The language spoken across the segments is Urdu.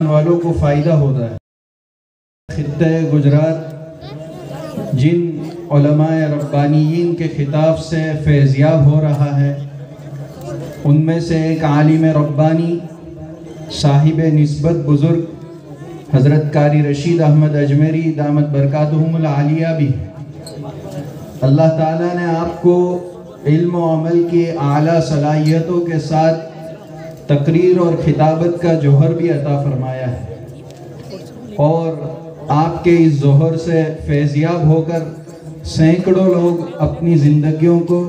والوں کو فائدہ ہوتا ہے۔ خطہ گجرات جن علماء ربانیین کے خطاب سے فیضیاب ہو رہا ہے، ان میں سے ایک عالم ربانی صاحب نسبت بزرگ حضرت قاری رشید احمد اجمیری دامت برکاتہم العالیہ بھی ہے۔ اللہ تعالیٰ نے آپ کو علم و عمل کی اعلیٰ صلاحیتوں کے ساتھ تقریر اور خطابت کا جوہر بھی عطا فرمایا ہے، اور آپ کے اس ظہر سے فیضیاب ہو کر سینکڑوں لوگ اپنی زندگیوں کو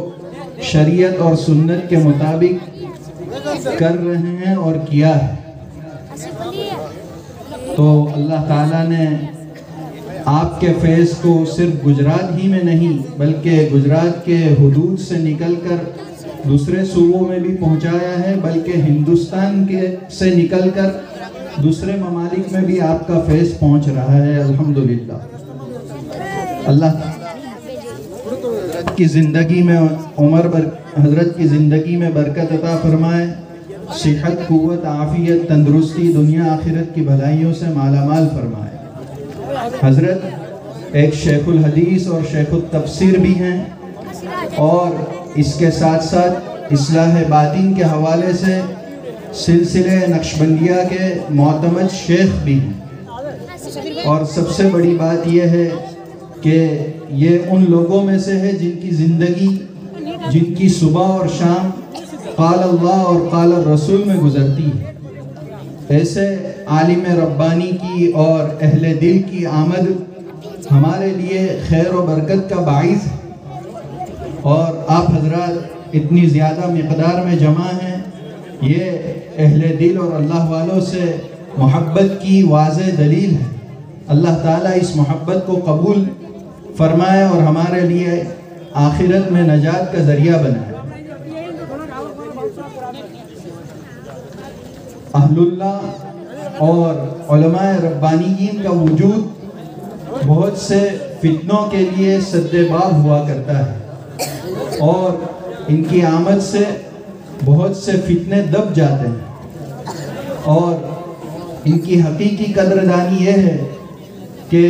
شریعت اور سنت کے مطابق کر رہے ہیں اور کیا ہے۔ تو اللہ تعالیٰ نے آپ کے فیض کو صرف گجرات ہی میں نہیں بلکہ گجرات کے حدود سے نکل کر دوسرے صوبوں میں بھی پہنچایا ہے، بلکہ ہندوستان سے نکل کر دوسرے ممالک میں بھی آپ کا فیض پہنچ رہا ہے، الحمدللہ۔ اللہ کی زندگی میں حضرت کی زندگی میں برکت عطا فرمائے، صحت، قوت، عافیت، تندرستی، دنیا آخرت کی بھلائیوں سے مالا مال فرمائے۔ حضرت ایک شیخ الحدیث اور شیخ التفسیر بھی ہیں، اور اس کے ساتھ ساتھ اصلاح باطن کے حوالے سے سلسلہ نقشبندیہ کے معتمد شیخ بھی ہیں۔ اور سب سے بڑی بات یہ ہے کہ یہ ان لوگوں میں سے ہے جن کی زندگی، جن کی صبح اور شام قال اللہ اور قال الرسول میں گزرتی ہے۔ ایسے عالم ربانی کی اور اہل دل کی آمد ہمارے لیے خیر و برکت کا باعث ہے، اور آپ حضرات اتنی زیادہ مقدار میں جمع ہیں، یہ اہل دل اور اللہ والوں سے محبت کی واضح دلیل ہے۔ اللہ تعالیٰ اس محبت کو قبول فرمائے اور ہمارے لیے آخرت میں نجات کا ذریعہ بنائے۔ اہل اللہ اور علماء ربانیین کا وجود بہت سے فتنوں کے لیے سد باب ہوا کرتا ہے، اور ان کی آمد سے بہت سے فتنے دب جاتے ہیں، اور ان کی حقیقی قدردانی یہ ہے کہ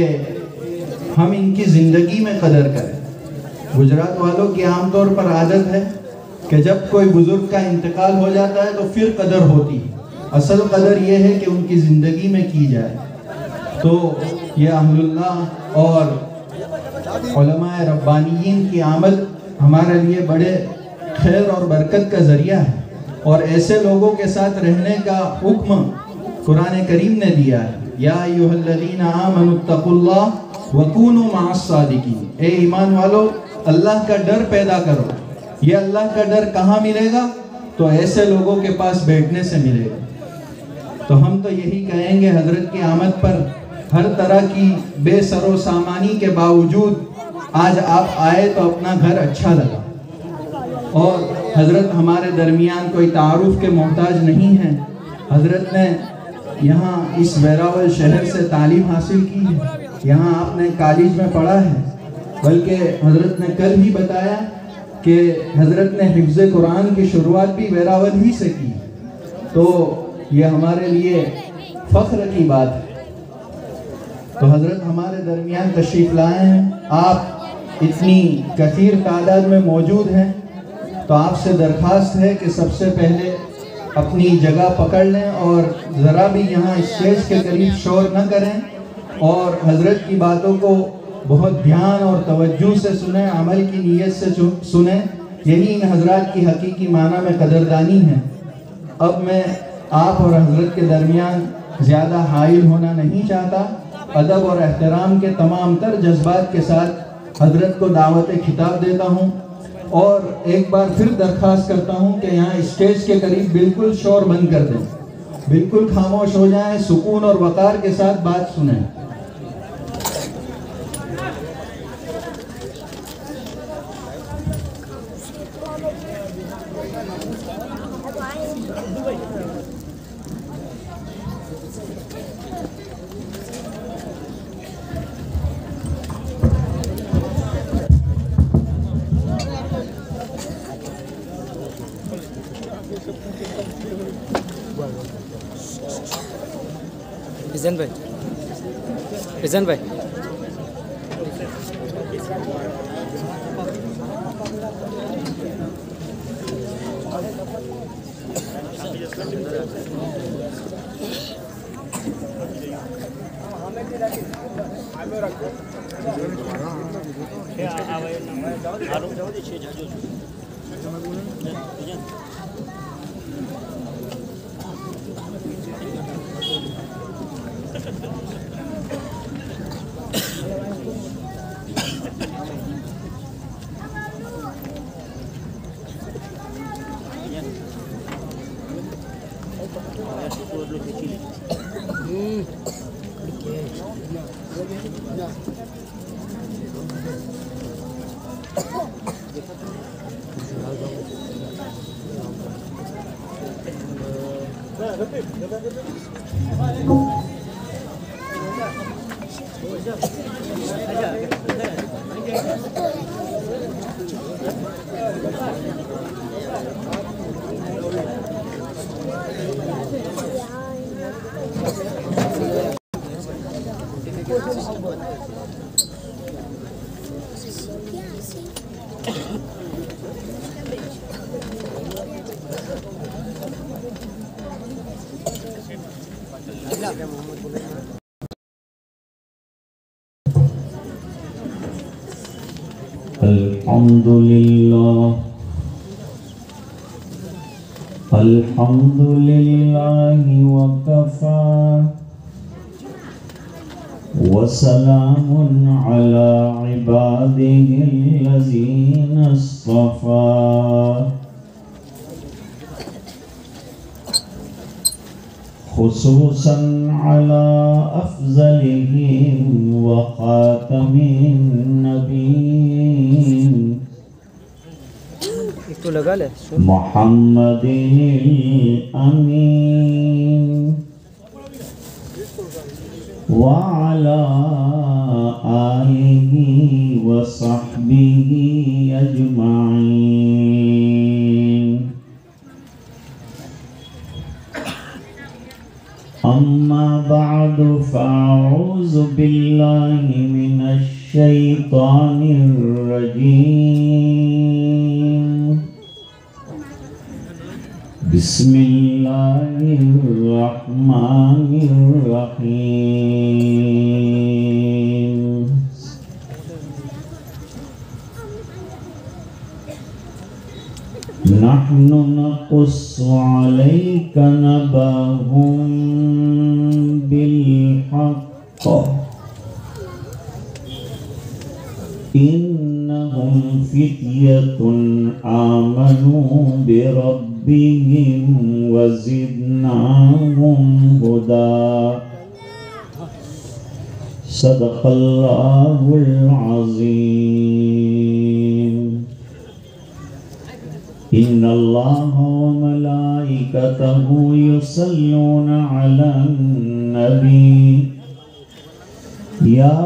ہم ان کی زندگی میں قدر کریں۔ گجرات والوں کی عام طور پر عادت ہے کہ جب کوئی بزرگ کا انتقال ہو جاتا ہے تو پھر قدر ہوتی ہے، اصل قدر یہ ہے کہ ان کی زندگی میں کی جائے۔ تو یہ اہل اللہ اور علماء ربانیین کی آمد ہمارے لیے بڑے خیر اور برکت کا ذریعہ ہے، اور ایسے لوگوں کے ساتھ رہنے کا حکم قرآن کریم نے دیا ہے۔ یا ایھا الذین آمنوا اتقوا اللہ وکونوا مع الصادقین، اے ایمان والو اللہ کا ڈر پیدا کرو۔ یہ اللہ کا ڈر کہاں ملے گا؟ تو ایسے لوگوں کے پاس بیٹھنے سے ملے گا۔ تو ہم تو یہی کہیں گے، حضرت کی آمد پر ہر طرح کی بے سر و سامانی کے باوجود آج آپ آئے تو اپنا گھر اچھا لگا، اور حضرت ہمارے درمیان کوئی تعارف کے محتاج نہیں ہیں۔ حضرت نے یہاں اس ویراول شہر سے تعلیم حاصل کی ہے، یہاں آپ نے کالج میں پڑھا ہے، بلکہ حضرت نے کل ہی بتایا کہ حضرت نے حفظ قرآن کی شروعات بھی ویراول ہی سے کی، تو یہ ہمارے لیے فخر کی بات ہے۔ تو حضرت ہمارے درمیان تشریف لائے ہیں، آپ اتنی کثیر تعداد میں موجود ہیں، تو آپ سے درخواست ہے کہ سب سے پہلے اپنی جگہ پکڑ لیں اور ذرا بھی یہاں اسٹیج کے قریب شور نہ کریں، اور حضرت کی باتوں کو بہت دھیان اور توجہ سے سنیں، عمل کی نیت سے سنیں، یہی ان حضرات کی حقیقی معنی میں قدردانی ہے۔ اب میں آپ اور حضرت کے درمیان زیادہ حائل ہونا نہیں چاہتا، ادب اور احترام کے تمام تر جذبات کے ساتھ حضرت کو دعوت خطاب دیتا ہوں، اور ایک بار پھر درخواست کرتا ہوں کہ یہاں اسٹیج کے قریب بالکل شور بند کر دیں، بالکل خاموش ہو جائیں، سکون اور وقار کے ساتھ بات سنیں۔ فیضان بھائی، فیضان بھائی، الحمد لله الحمد لله وكفى وسلام على عباده الذين اصطفى خصوصا على أفضلهم وخاتم النبيين محمد الأمين وعلى آله وصحبه أجمعين. أما بعد فأعوذ بالله من الشيطان الرجيم. بسم الله الرحمن الرحيم. نحن نقص عليك نبأهم بالحق إنهم فتية آمنوا بربهم وزدناهم هدى. صدق الله العظيم. إن الله وملائكته يصلون على النبي يا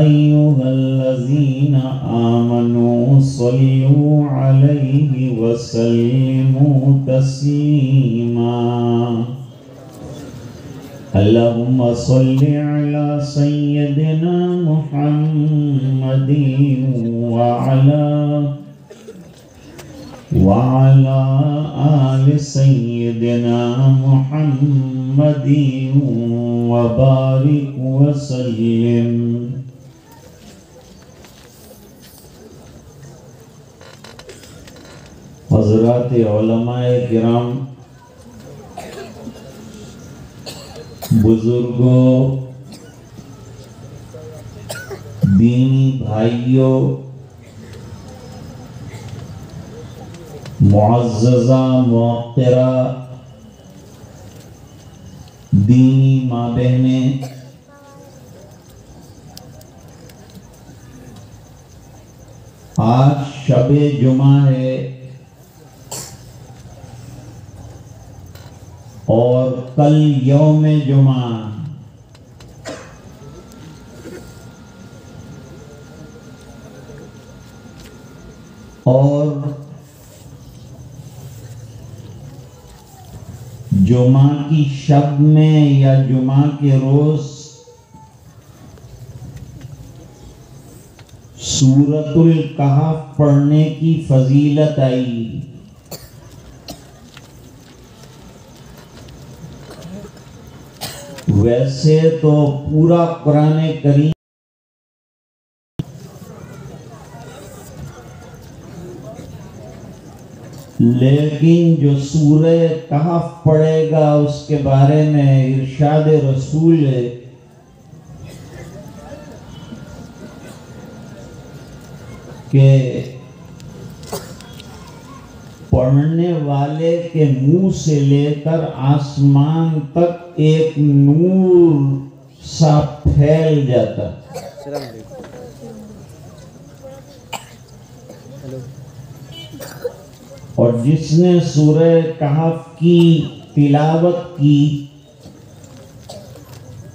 أيها الذين آمنوا صلوا عليه وسلموا تسليما. اللهم صل على سيدنا محمد وعلى آل سيدنا محمد وبارك وسلم. حضرات علماء کرام، بزرگوں، دینی بھائیوں، معززہ موقرہ دینی ماں بہنیں، آج شب جمعہ ہے اور کل یوم جمعہ. اور جمعہ کی شب میں یا جمعہ کے روز سورۃ الکہف پڑھنے کی فضیلت آئی. ویسے تو پورا قرآن کریم لیکن جو سورہ کہف پڑھے گا اس کے بارے میں ارشاد رسول ہے کہ پڑھنے والے کے منہ سے لے کر آسمان تک ایک نور سا پھیل جاتا. اور جس نے سورہ کہف کی تلاوت کی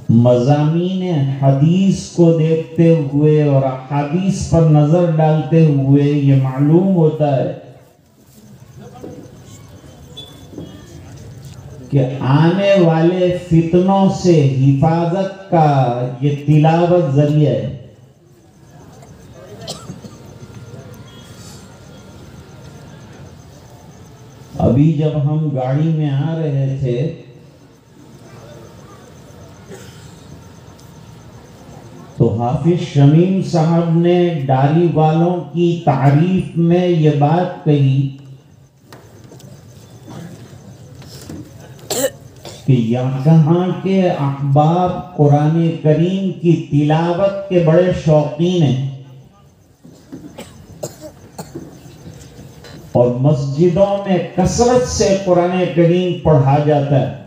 مضامین حدیث کو دیکھتے ہوئے اور احادیث پر نظر ڈالتے ہوئے یہ معلوم ہوتا ہے کہ آنے والے فتنوں سے حفاظت کا یہ تلاوت ذریعہ ہے. ابھی جب ہم گاڑی میں آ رہے تھے تو حافظ شمیم صاحب نے ڈاری والوں کی تعریف میں یہ بات کہی کہ یہاں کے احباب قرآن کریم کی تلاوت کے بڑے شوقین ہیں اور مسجدوں میں کثرت سے قرآن کریم پڑھا جاتا ہے،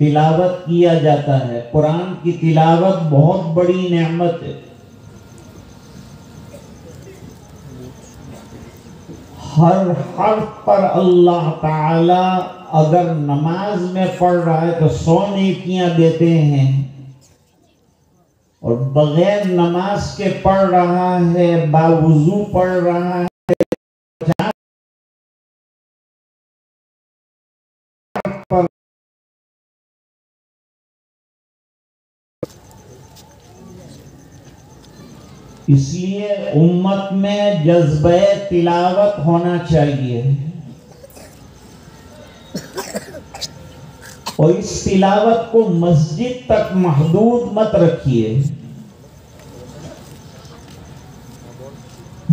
تلاوت کیا جاتا ہے. قرآن کی تلاوت بہت بڑی نعمت ہے. ہر حرف پر اللہ تعالی اگر نماز میں پڑھ رہا ہے تو 100 نیکیاں دیتے ہیں، اور بغیر نماز کے پڑھ رہا ہے، باوضو پڑھ رہا ہے، اس لیے امت میں جذبہ تلاوت ہونا چاہیے اور اس تلاوت کو مسجد تک محدود مت رکھیے،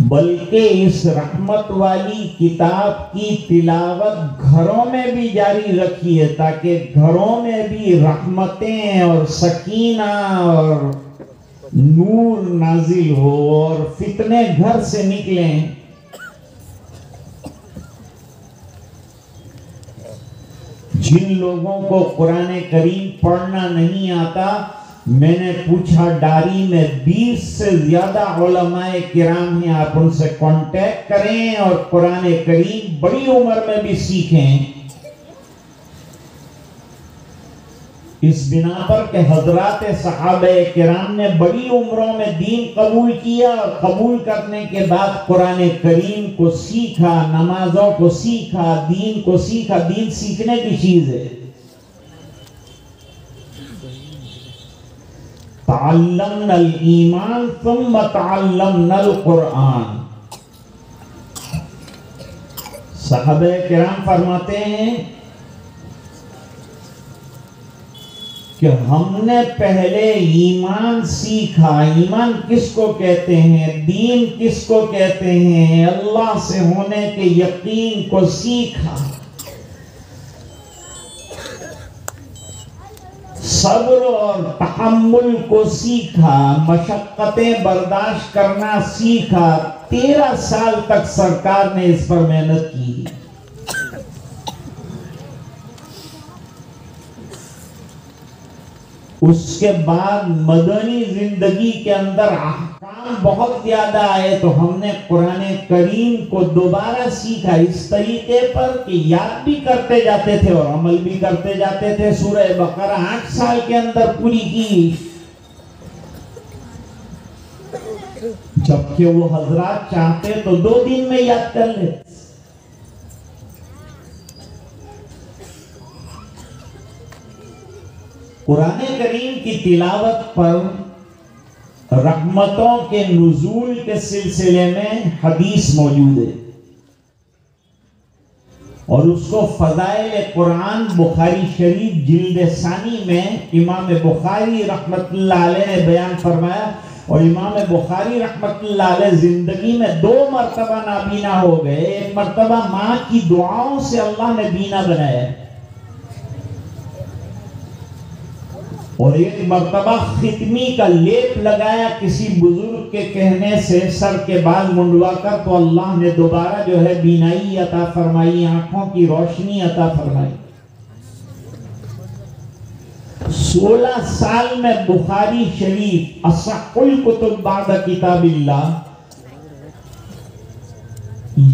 بلکہ اس رحمت والی کتاب کی تلاوت گھروں میں بھی جاری رکھیے تاکہ گھروں میں بھی رحمتیں اور سکینہ اور نور نازل ہو اور فتنے گھر سے نکلیں. جن لوگوں کو قرآن کریم پڑھنا نہیں آتا، میں نے پوچھا ڈاری میں 20 سے زیادہ علماء کرام ہیں، آپ ان سے کانٹیکٹ کریں اور قرآن کریم بڑی عمر میں بھی سیکھیں. اس بنا پر کہ حضرات صحابہ کرام نے بڑی عمروں میں دین قبول کیا اور قبول کرنے کے بعد قرآن کریم کو سیکھا، نمازوں کو سیکھا، دین کو سیکھا. دین سیکھنے کی چیز ہے. تعلمنا الایمان ثم تعلمنا القرآن. صحابہ کرام فرماتے ہیں کہ ہم نے پہلے ایمان سیکھا. ایمان کس کو کہتے ہیں؟ دین کس کو کہتے ہیں؟ اللہ سے ہونے کے یقین کو سیکھا. صبر اور تحمل کو سیکھا، مشقتیں برداشت کرنا سیکھا. 13 سال تک سرکار نے اس پر محنت کی. اس کے بعد مدنی زندگی کے اندر احکام بہت زیادہ آئے تو ہم نے قرآن کریم کو دوبارہ سیکھا اس طریقے پر کہ یاد بھی کرتے جاتے تھے اور عمل بھی کرتے جاتے تھے. سورہ بقرہ 8 سال کے اندر پوری کی، جبکہ وہ حضرات چاہتے تو 2 دن میں یاد کر لیتے. قرآن کریم کی تلاوت پر رحمتوں کے نزول کے سلسلے میں حدیث موجود ہے، اور اس کو فضائل قرآن بخاری شریف جلد ثانی میں امام بخاری رحمت اللہ علیہ نے بیان فرمایا. اور امام بخاری رحمت اللہ علیہ زندگی میں 2 مرتبہ نابینا ہو گئے. ایک مرتبہ ماں کی دعاؤں سے اللہ نے بینا بنایا، اور ایک مرتبہ ختمی کا لیپ لگایا کسی بزرگ کے کہنے سے سر کے بال منڈوا کر، تو اللہ نے دوبارہ جو ہے بینائی عطا فرمائی، آنکھوں کی روشنی عطا فرمائی. 16 سال میں بخاری شریف اصح الکتب بعد کتاب اللہ،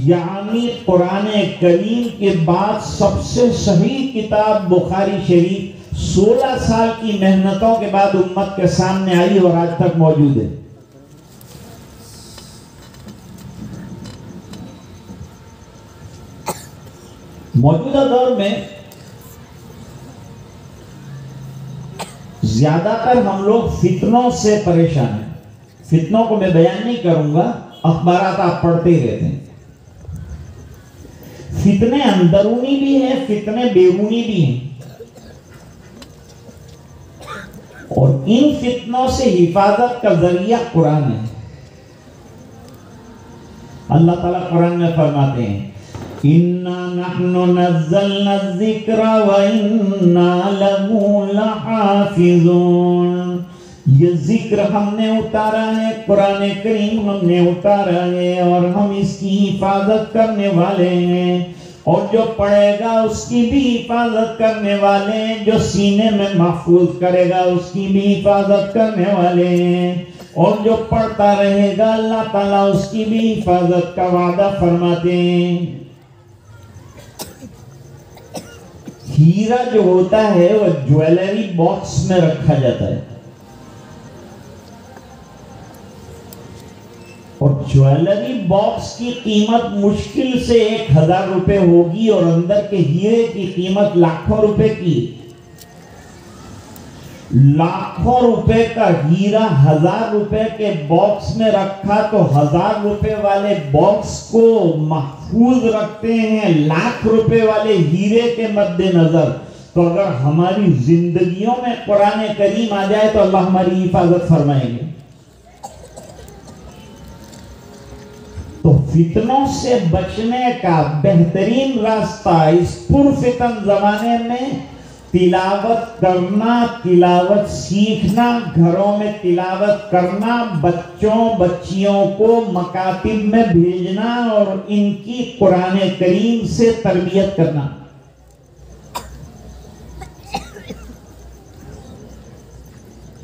یعنی قرآن کریم کے بعد سب سے صحیح کتاب بخاری شریف 16 سال کی محنتوں کے بعد امت کے سامنے آئی اور آج تک موجود ہے. موجودہ دور میں زیادہ تر ہم لوگ فتنوں سے پریشان ہیں. فتنوں کو میں بیان نہیں کروں گا، اخبارات آپ پڑھتے ہی رہتے ہیں. فتنے اندرونی بھی ہیں، فتنے بیرونی بھی ہیں، اور ان فتنوں سے حفاظت کا ذریعہ قرآن ہے. اللہ تعالیٰ قرآن میں فرماتے ہیں اِنَّا نَحْنُ نَزَّلْنَا الذِّكْرَ وَإِنَّا لَهُ لَحَافِظُونَ. یہ ذکر ہم نے اتارا ہے، قرآن کریم ہم نے اتارا ہے، اور ہم اس کی حفاظت کرنے والے ہیں، اور جو پڑھے گا اس کی بھی حفاظت کرنے والے ہیں، جو سینے میں محفوظ کرے گا اس کی بھی حفاظت کرنے والے ہیں، اور جو پڑھتا رہے گا اللہ تعالیٰ اس کی بھی حفاظت کا وعدہ فرماتے ہیں. ہیرا جو ہوتا ہے وہ جویلری باکس میں رکھا جاتا ہے، اور جویلری باکس کی قیمت مشکل سے 1000 روپے ہوگی، اور اندر کے ہیرے کی قیمت لاکھوں روپے کی. لاکھوں روپے کا ہیرا 1000 روپے کے باکس میں رکھا تو 1000 روپے والے باکس کو محفوظ رکھتے ہیں لاکھ روپے والے ہیرے کے مد نظر. تو اگر ہماری زندگیوں میں قرآن کریم آ جائے تو اللہ ہماری حفاظت فرمائیں گے. تو فتنوں سے بچنے کا بہترین راستہ اس پرفتن زمانے میں تلاوت کرنا، تلاوت سیکھنا، گھروں میں تلاوت کرنا، بچوں بچیوں کو مکاتب میں بھیجنا اور ان کی قرآن کریم سے تربیت کرنا.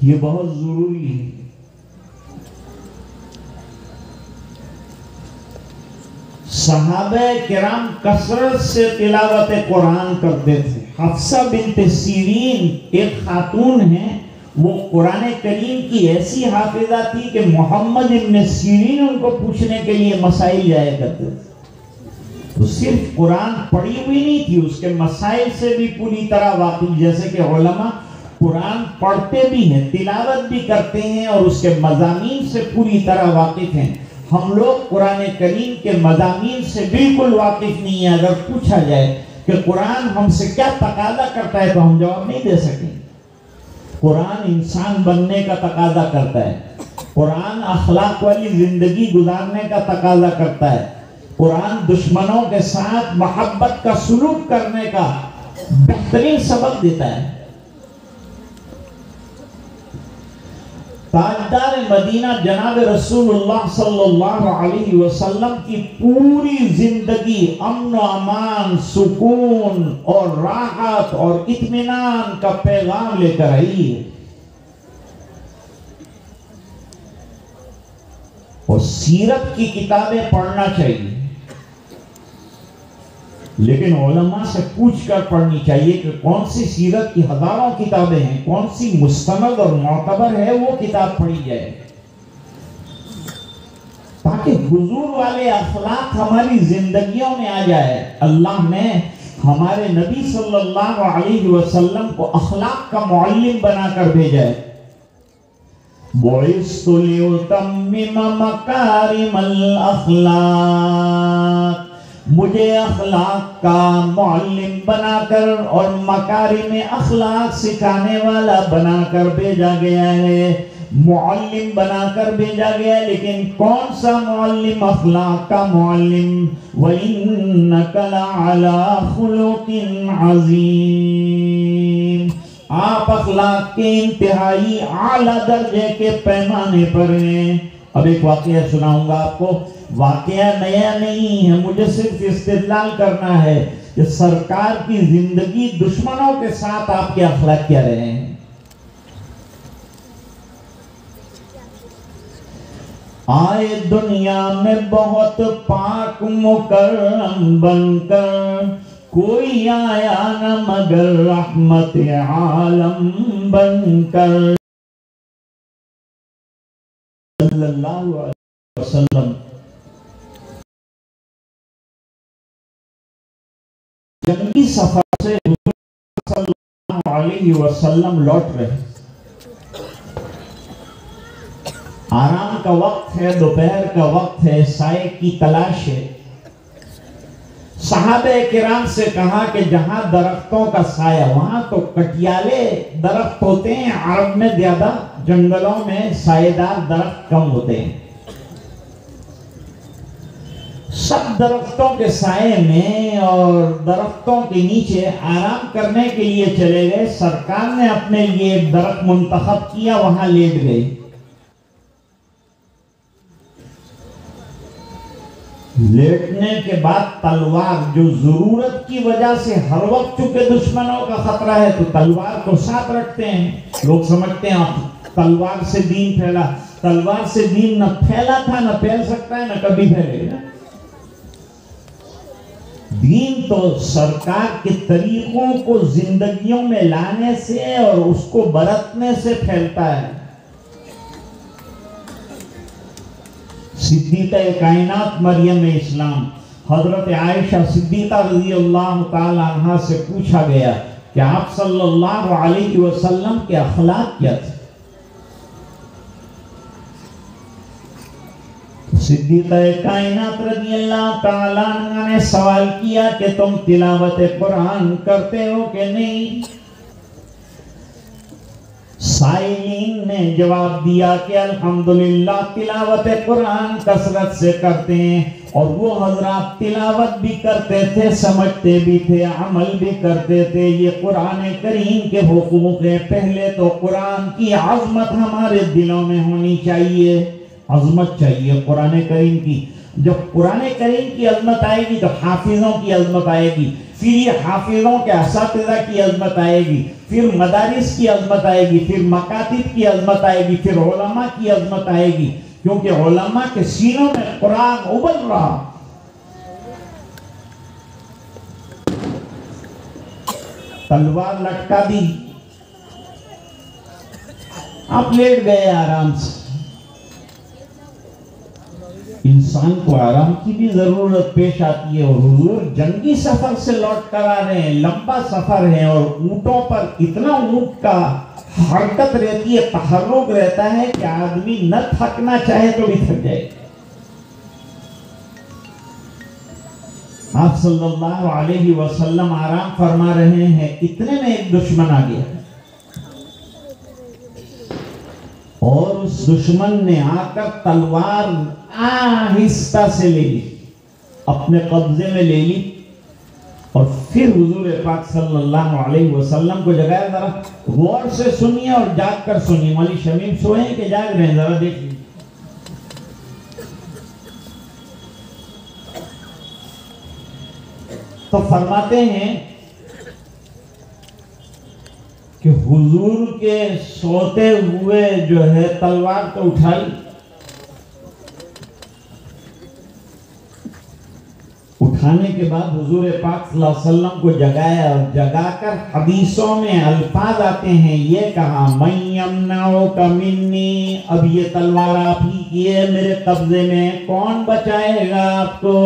یہ بہت ضروری ہے. صحابہ کرام کثرت سے تلاوت قرآن کرتے تھے. حفصہ بنت سیرین ایک خاتون ہیں، وہ قرآن کریم کی ایسی حافظہ تھی کہ محمد ابن سیرین ان کو پوچھنے کے لیے مسائل جایا کرتے تھے. تو صرف قرآن پڑھی ہوئی نہیں تھی، اس کے مسائل سے بھی پوری طرح واقف. جیسے کہ علماء قرآن پڑھتے بھی ہیں، تلاوت بھی کرتے ہیں، اور اس کے مضامین سے پوری طرح واقف ہیں. ہم لوگ قرآن کریم کے مضامین سے بالکل واقف نہیں ہیں. اگر پوچھا جائے کہ قرآن ہم سے کیا تقاضا کرتا ہے تو ہم جواب نہیں دے سکیں. قرآن انسان بننے کا تقاضا کرتا ہے، قرآن اخلاق والی زندگی گزارنے کا تقاضا کرتا ہے، قرآن دشمنوں کے ساتھ محبت کا سلوک کرنے کا بہترین سبق دیتا ہے. تاجدار مدینہ جناب رسول اللہ صلی اللہ علیہ وسلم کی پوری زندگی امن و امان، سکون اور راحت اور اطمینان کا پیغام لے کر آئی ہے. اور سیرت کی کتابیں پڑھنا چاہیے، لیکن علماء سے پوچھ کر پڑھنی چاہیے کہ کون سی سیرت کی ہزاروں کتابیں ہیں، کون سی مستند اور معتبر ہے، وہ کتاب پڑھی جائے تاکہ حضور والے اخلاق ہماری زندگیوں میں آ جائے. اللہ نے ہمارے نبی صلی اللہ علیہ وسلم کو اخلاق کا معلم بنا کر بھیجا ہے. بُعِثْتُ لِأُتَمِّمَ مَكَارِمَ الْأَخْلَاقِ، مجھے اخلاق کا معلم بنا کر اور مکارم اخلاق سکھانے والا بنا کر بھیجا گیا ہے. معلم بنا کر بھیجا گیا ہے، لیکن کون سا معلم؟ اخلاق کا معلم. وَإِنَّكَ لَعَلَىٰ خُلُقٍ عَظِيمٍ، آپ اخلاق کے انتہائی اعلیٰ درجے کے پیمانے پر ہیں. اب ایک واقعہ سناؤں گا آپ کو. واقعہ نیا نہیں ہے، مجھے صرف استدلال کرنا ہے کہ سرکار کی زندگی دشمنوں کے ساتھ آپ کے اخلاق کیا رہے ہیں. آئے دنیا میں بہت پاک مکرم بن کر، کوئی آیا نہ مگر رحمت عالم بن کر. صلی اللہ علیہ وسلم جنگی سفر سے صلی اللہ علیہ وسلم لوٹ رہے. آرام کا وقت ہے، دوپہر کا وقت ہے، سائے کی تلاش ہے. صحابہ کرام سے کہا کہ جہاں درختوں کا سایہ، وہاں تو کٹیالے درخت ہوتے ہیں، عرب میں زیادہ جنگلوں میں سایہ دار درخت کم ہوتے ہیں. سب درختوں کے سائے میں اور درختوں کے نیچے آرام کرنے کے لیے چلے گئے. سرکار نے اپنے لیے ایک درخت منتخب کیا، وہاں لیٹ گئے. لیٹنے کے بعد تلوار، جو ضرورت کی وجہ سے ہر وقت چونکہ دشمنوں کا خطرہ ہے تو تلوار کو ساتھ رکھتے ہیں. لوگ سمجھتے ہیں تلوار سے دین پھیلا. تلوار سے دین نہ پھیلا تھا، نہ پھیل سکتا ہے، نہ کبھی پھیلے گا. دین تو سرکار کے طریقوں کو زندگیوں میں لانے سے اور اس کو برتنے سے پھیلتا ہے. صدیقہ کائنات مریم اسلام حضرت عائشہ صدیقہ رضی اللہ تعالی عنہ سے پوچھا گیا کہ آپ صلی اللہ علیہ وسلم کے اخلاق کیا تھے؟ صدیقہ کائنات رضی اللہ تعالی عنہ نے سوال کیا کہ تم تلاوت قرآن کرتے ہو کہ نہیں؟ سائلین نے جواب دیا کہ الحمدللہ تلاوت قرآن کثرت سے کرتے ہیں. اور وہ حضرات تلاوت بھی کرتے تھے، سمجھتے بھی تھے، عمل بھی کرتے تھے. یہ قرآن کریم کے حقوق ہیں. پہلے تو قرآن کی عظمت ہمارے دلوں میں ہونی چاہیے. عظمت چاہیے قرآن کریم کی. جب قرآن کریم کی عظمت آئے گی تو حافظوں کی عظمت آئے گی، پھر یہ حافظوں کے اساتذہ کی عظمت آئے گی، پھر مدارس کی عظمت آئے گی، پھر مکاتب کی عظمت آئے گی، پھر علماء کی عظمت آئے گی. کیونکہ علماء کے سینوں میں قرآن ابل رہا. تلوار لٹکا دی، آپ لیٹ گئے آرام سے. انسان کو آرام کی بھی ضرورت پیش آتی ہے. اور حضور جنگی سفر سے لوٹ کر آ رہے ہیں، لمبا سفر ہے، اور اونٹوں پر اتنا اونٹ کا حرکت رہتی ہے، تحرک رہتا ہے کہ آدمی نہ تھکنا چاہے تو بھی تھک جائے. آپ صلی اللہ علیہ وسلم آرام فرما رہے ہیں، اتنے میں ایک دشمن آ گیا اور اس دشمن نے آ کر تلوار آہستہ سے لے لی، اپنے قبضے میں لے لی. اور پھر حضور پاک صلی اللہ علیہ وسلم کو جگایا. ذرا غور سے سنیے اور جاگ کر سنیے. مولی شمیم سوئے کہ جاگ رہے ہیں؟ ذرا دیکھیے. تو فرماتے ہیں کہ حضور کے سوتے ہوئے جو ہے تلوار تو اٹھائی. اٹھانے کے بعد حضور پاک صلی اللہ علیہ وسلم کو جگایا، اور جگا کر حدیثوں میں الفاظ آتے ہیں، یہ کہا مَن یمنعک منی، اب یہ تلوار آپ ہی کی ہے میرے قبضے میں، کون بچائے گا آپ کو؟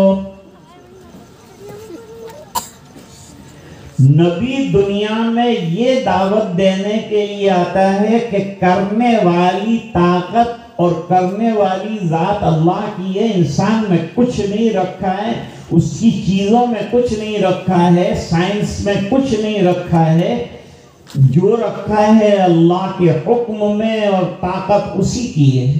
نبی دنیا میں یہ دعوت دینے کے لیے آتا ہے کہ کرنے والی طاقت اور کرنے والی ذات اللہ کی ہے، انسان میں کچھ نہیں رکھا ہے، اس کی چیزوں میں کچھ نہیں رکھا ہے، سائنس میں کچھ نہیں رکھا ہے، جو رکھا ہے اللہ کے حکم میں اور طاقت اسی کی ہے۔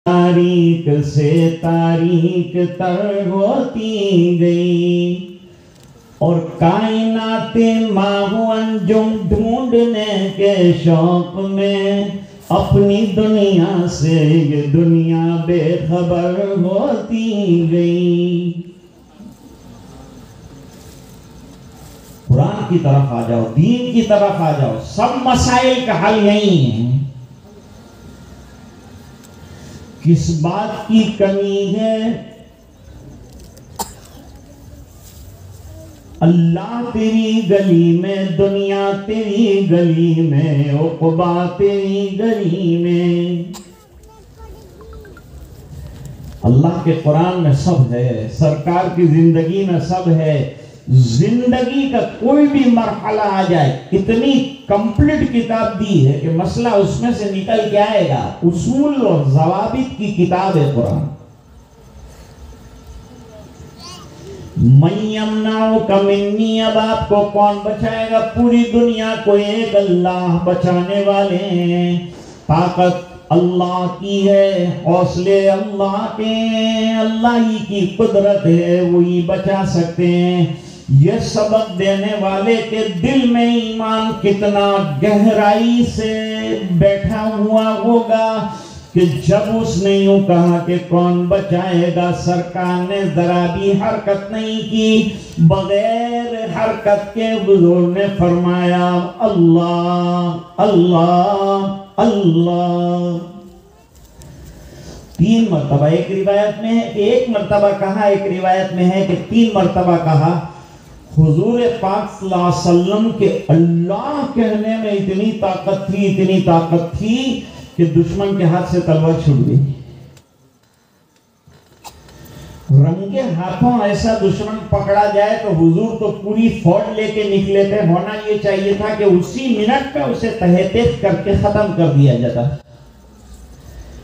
تاریک سے تاریک تر ہوتی گئی اور کائنات ماہ و انجم ڈھونڈنے کے شوق میں اپنی دنیا سے یہ دنیا بے خبر ہوتی گئی۔ قرآن کی طرف آ جاؤ، دین کی طرف آ جاؤ، سب مسائل کا حل یہی ہے۔ کس بات کی کمی ہے؟ اللہ تیری گلی میں، دنیا تیری گلی میں، عقبہ تیری گلی میں۔ اللہ کے قرآن میں سب ہے، سرکار کی زندگی میں سب ہے۔ زندگی کا کوئی بھی مرحلہ آ جائے، اتنی کمپلیٹ کتاب دی ہے کہ مسئلہ اس میں سے نکل کے آئے گا۔ اصول اور ضوابط کی کتاب ہے قرآن۔ مَن یمنعک منی، اب آپ کو کون بچائے گا؟ پوری دنیا کو ایک اللہ بچانے والے ہیں۔ طاقت اللہ کی ہے، حوصلے اللہ کے، اللہ ہی کی قدرت ہے، وہی بچا سکتے ہیں۔ یہ سبق دینے والے کے دل میں ایمان کتنا گہرائی سے بیٹھا ہوا ہوگا کہ جب اس نے یوں کہا کہ کون بچائے گا، سرکار نے ذرا بھی حرکت نہیں کی، بغیر حرکت کے حضور نے فرمایا اللہ اللہ اللہ۔ 3 مرتبہ، ایک روایت میں ہے کہ 1 مرتبہ کہا، ایک روایت میں ہے کہ 3 مرتبہ کہا۔ حضور پاک صلی اللہ علیہ وسلم کے اللہ کہنے میں اتنی طاقت تھی، اتنی طاقت تھی کہ دشمن کے ہاتھ سے تلوار چھوٹ گئی۔ رنگے ہاتھوں ایسا دشمن پکڑا جائے تو حضور تو پوری فوج لے کے نکلے تھے، ہونا یہ چاہیے تھا کہ اسی منٹ پہ اسے تہہ تیغ کر کے ختم کر دیا جاتا۔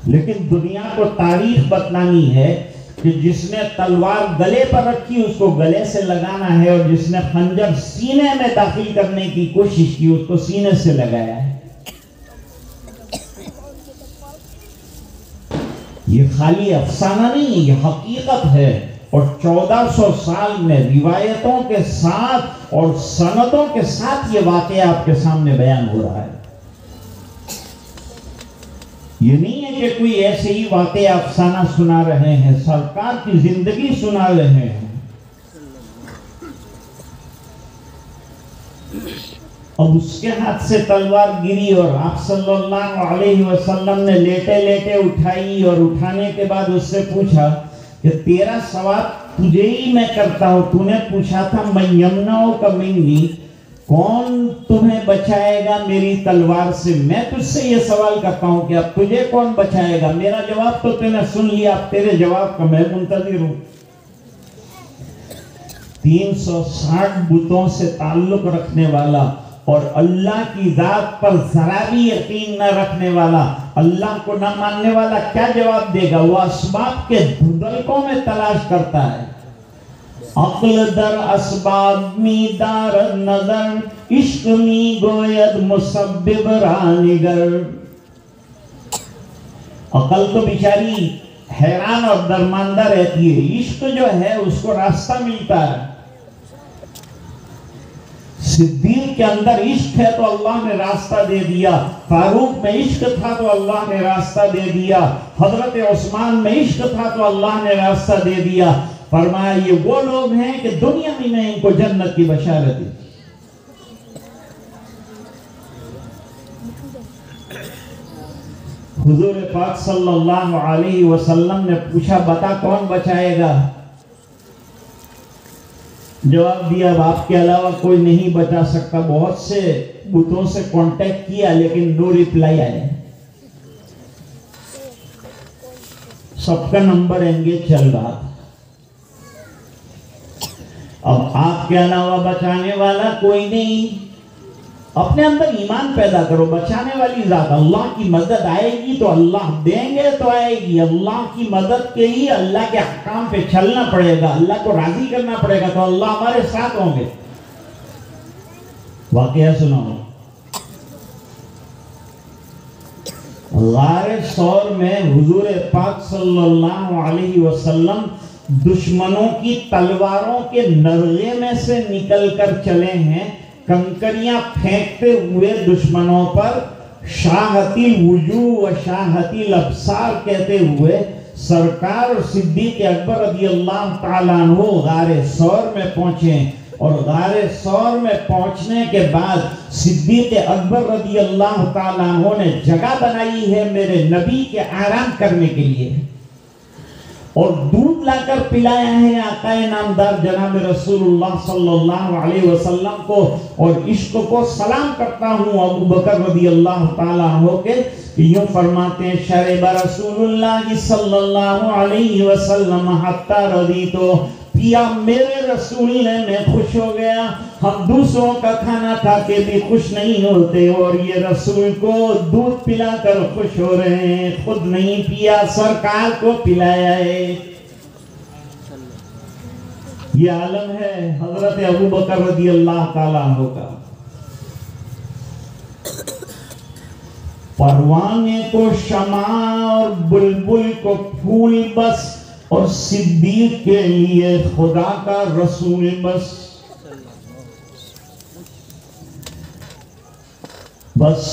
لیکن دنیا کو تاریخ بتلانی ہے کہ جس نے تلوار گلے پر رکھی اس کو گلے سے لگانا ہے، اور جس نے خنجر سینے میں داخل کرنے کی کوشش کی اس کو سینے سے لگایا ہے۔ یہ خالی افسانہ نہیں ہے، یہ حقیقت ہے، اور 1400 سال میں روایتوں کے ساتھ اور سندوں کے ساتھ یہ واقعہ آپ کے سامنے بیان ہو رہا ہے۔ یہ نہیں ہے کہ کوئی ایسے ہی واقعہ افسانہ سنا رہے ہیں، سرکار کی زندگی سنا رہے ہیں۔ اب اس کے ہاتھ سے تلوار گری اور آپ صلی اللہ علیہ وسلم نے لیٹے لیٹے اٹھائی، اور اٹھانے کے بعد اس سے پوچھا کہ تیرا سوال تجھے ہی میں کرتا ہوں، تو نے پوچھا تھا من یمنعک منی، کون تمہیں بچائے گا میری تلوار سے؟ میں تجھ سے یہ سوال کرتا ہوں کہ اب تجھے کون بچائے گا؟ میرا جواب تو تُو نے سن لیا، اب تیرے جواب کا میں منتظر ہوں۔ 360 بتوں سے تعلق رکھنے والا اور اللہ کی ذات پر ذرا بھی یقین نہ رکھنے والا، اللہ کو نہ ماننے والا کیا جواب دے گا؟ وہ اسباب کے دھندلکوں میں تلاش کرتا ہے۔ عقل در اسباب می دارد نظر، عشق می گوید مسبب رانگر۔ عقل تو بیچاری حیران اور درماندہ رہتی ہے، عشق جو ہے اس کو راستہ ملتا ہے۔ صدیق کے اندر عشق ہے تو اللہ نے راستہ دے دیا، فاروق میں عشق تھا تو اللہ نے راستہ دے دیا، حضرت عثمان میں عشق تھا تو اللہ نے راستہ دے دیا۔ فرمایا یہ وہ لوگ ہیں کہ دنیا میں ان کو جنت کی بشارت دی۔ حضور پاک صلی اللہ علیہ وسلم نے پوچھا بتا کون بچائے گا؟ جواب دیا اب آپ کے علاوہ کوئی نہیں بچا سکتا۔ بہت سے بتوں سے کانٹیکٹ کیا لیکن نو ریپلائی آئے، سب کا نمبر انگیج چل رہا تھا۔ اب آپ کے علاوہ بچانے والا کوئی نہیں. اپنے اندر ایمان پیدا کرو, بچانے والی ذات اللہ کی مدد آئے گی تو اللہ دیں گے تو آئے گی. اللہ کی مدد کے لیے اللہ کے احکام پہ چلنا پڑے گا, اللہ کو راضی کرنا پڑے گا, تو اللہ ہمارے ساتھ ہوں گے. واقعہ سناؤ. غار ثور میں حضور پاک صلی اللہ علیہ وسلم دشمنوں کی تلواروں کے نرغے میں سے نکل کر چلے ہیں, کنکریاں پھینکتے ہوئے دشمنوں پر شاہتی الوجوہ و شاہتی الابصار کہتے ہوئے سرکار اور صدیق اکبر رضی اللہ تعالیٰ عنہ غار ثور میں پہنچے. اور غار ثور میں پہنچنے کے بعد صدیق اکبر رضی اللہ تعالیٰ عنہ نے جگہ بنائی ہے میرے نبی کے آرام کرنے کے لیے, اور دودھ لا کر پلایا ہے آقا نامدار جناب رسول اللہ صلی اللہ علیہ وسلم کو. اور عشق کو سلام کرتا ہوں ابو بکر رضی اللہ تعالیٰ عنہ کے. یوں فرماتے ہیں شرب رسول اللہ صلی اللہ علیہ وسلم حتی رضیتو, پیا میرے رسول نے, میں خوش ہو گیا. ہم دوسروں کا کھانا کھا کے بھی خوش نہیں ہوتے, اور یہ رسول کو دودھ پلا کر خوش ہو رہے ہیں. خود نہیں پیا, سرکار کو پلایا ہے. یہ عالم ہے حضرت ابو بکر رضی اللہ تعالیٰ عنہ کا. پروانے کو شمع اور بلبل کو پھول بس, اور صدیق کے لیے خدا کا رسول بس. بس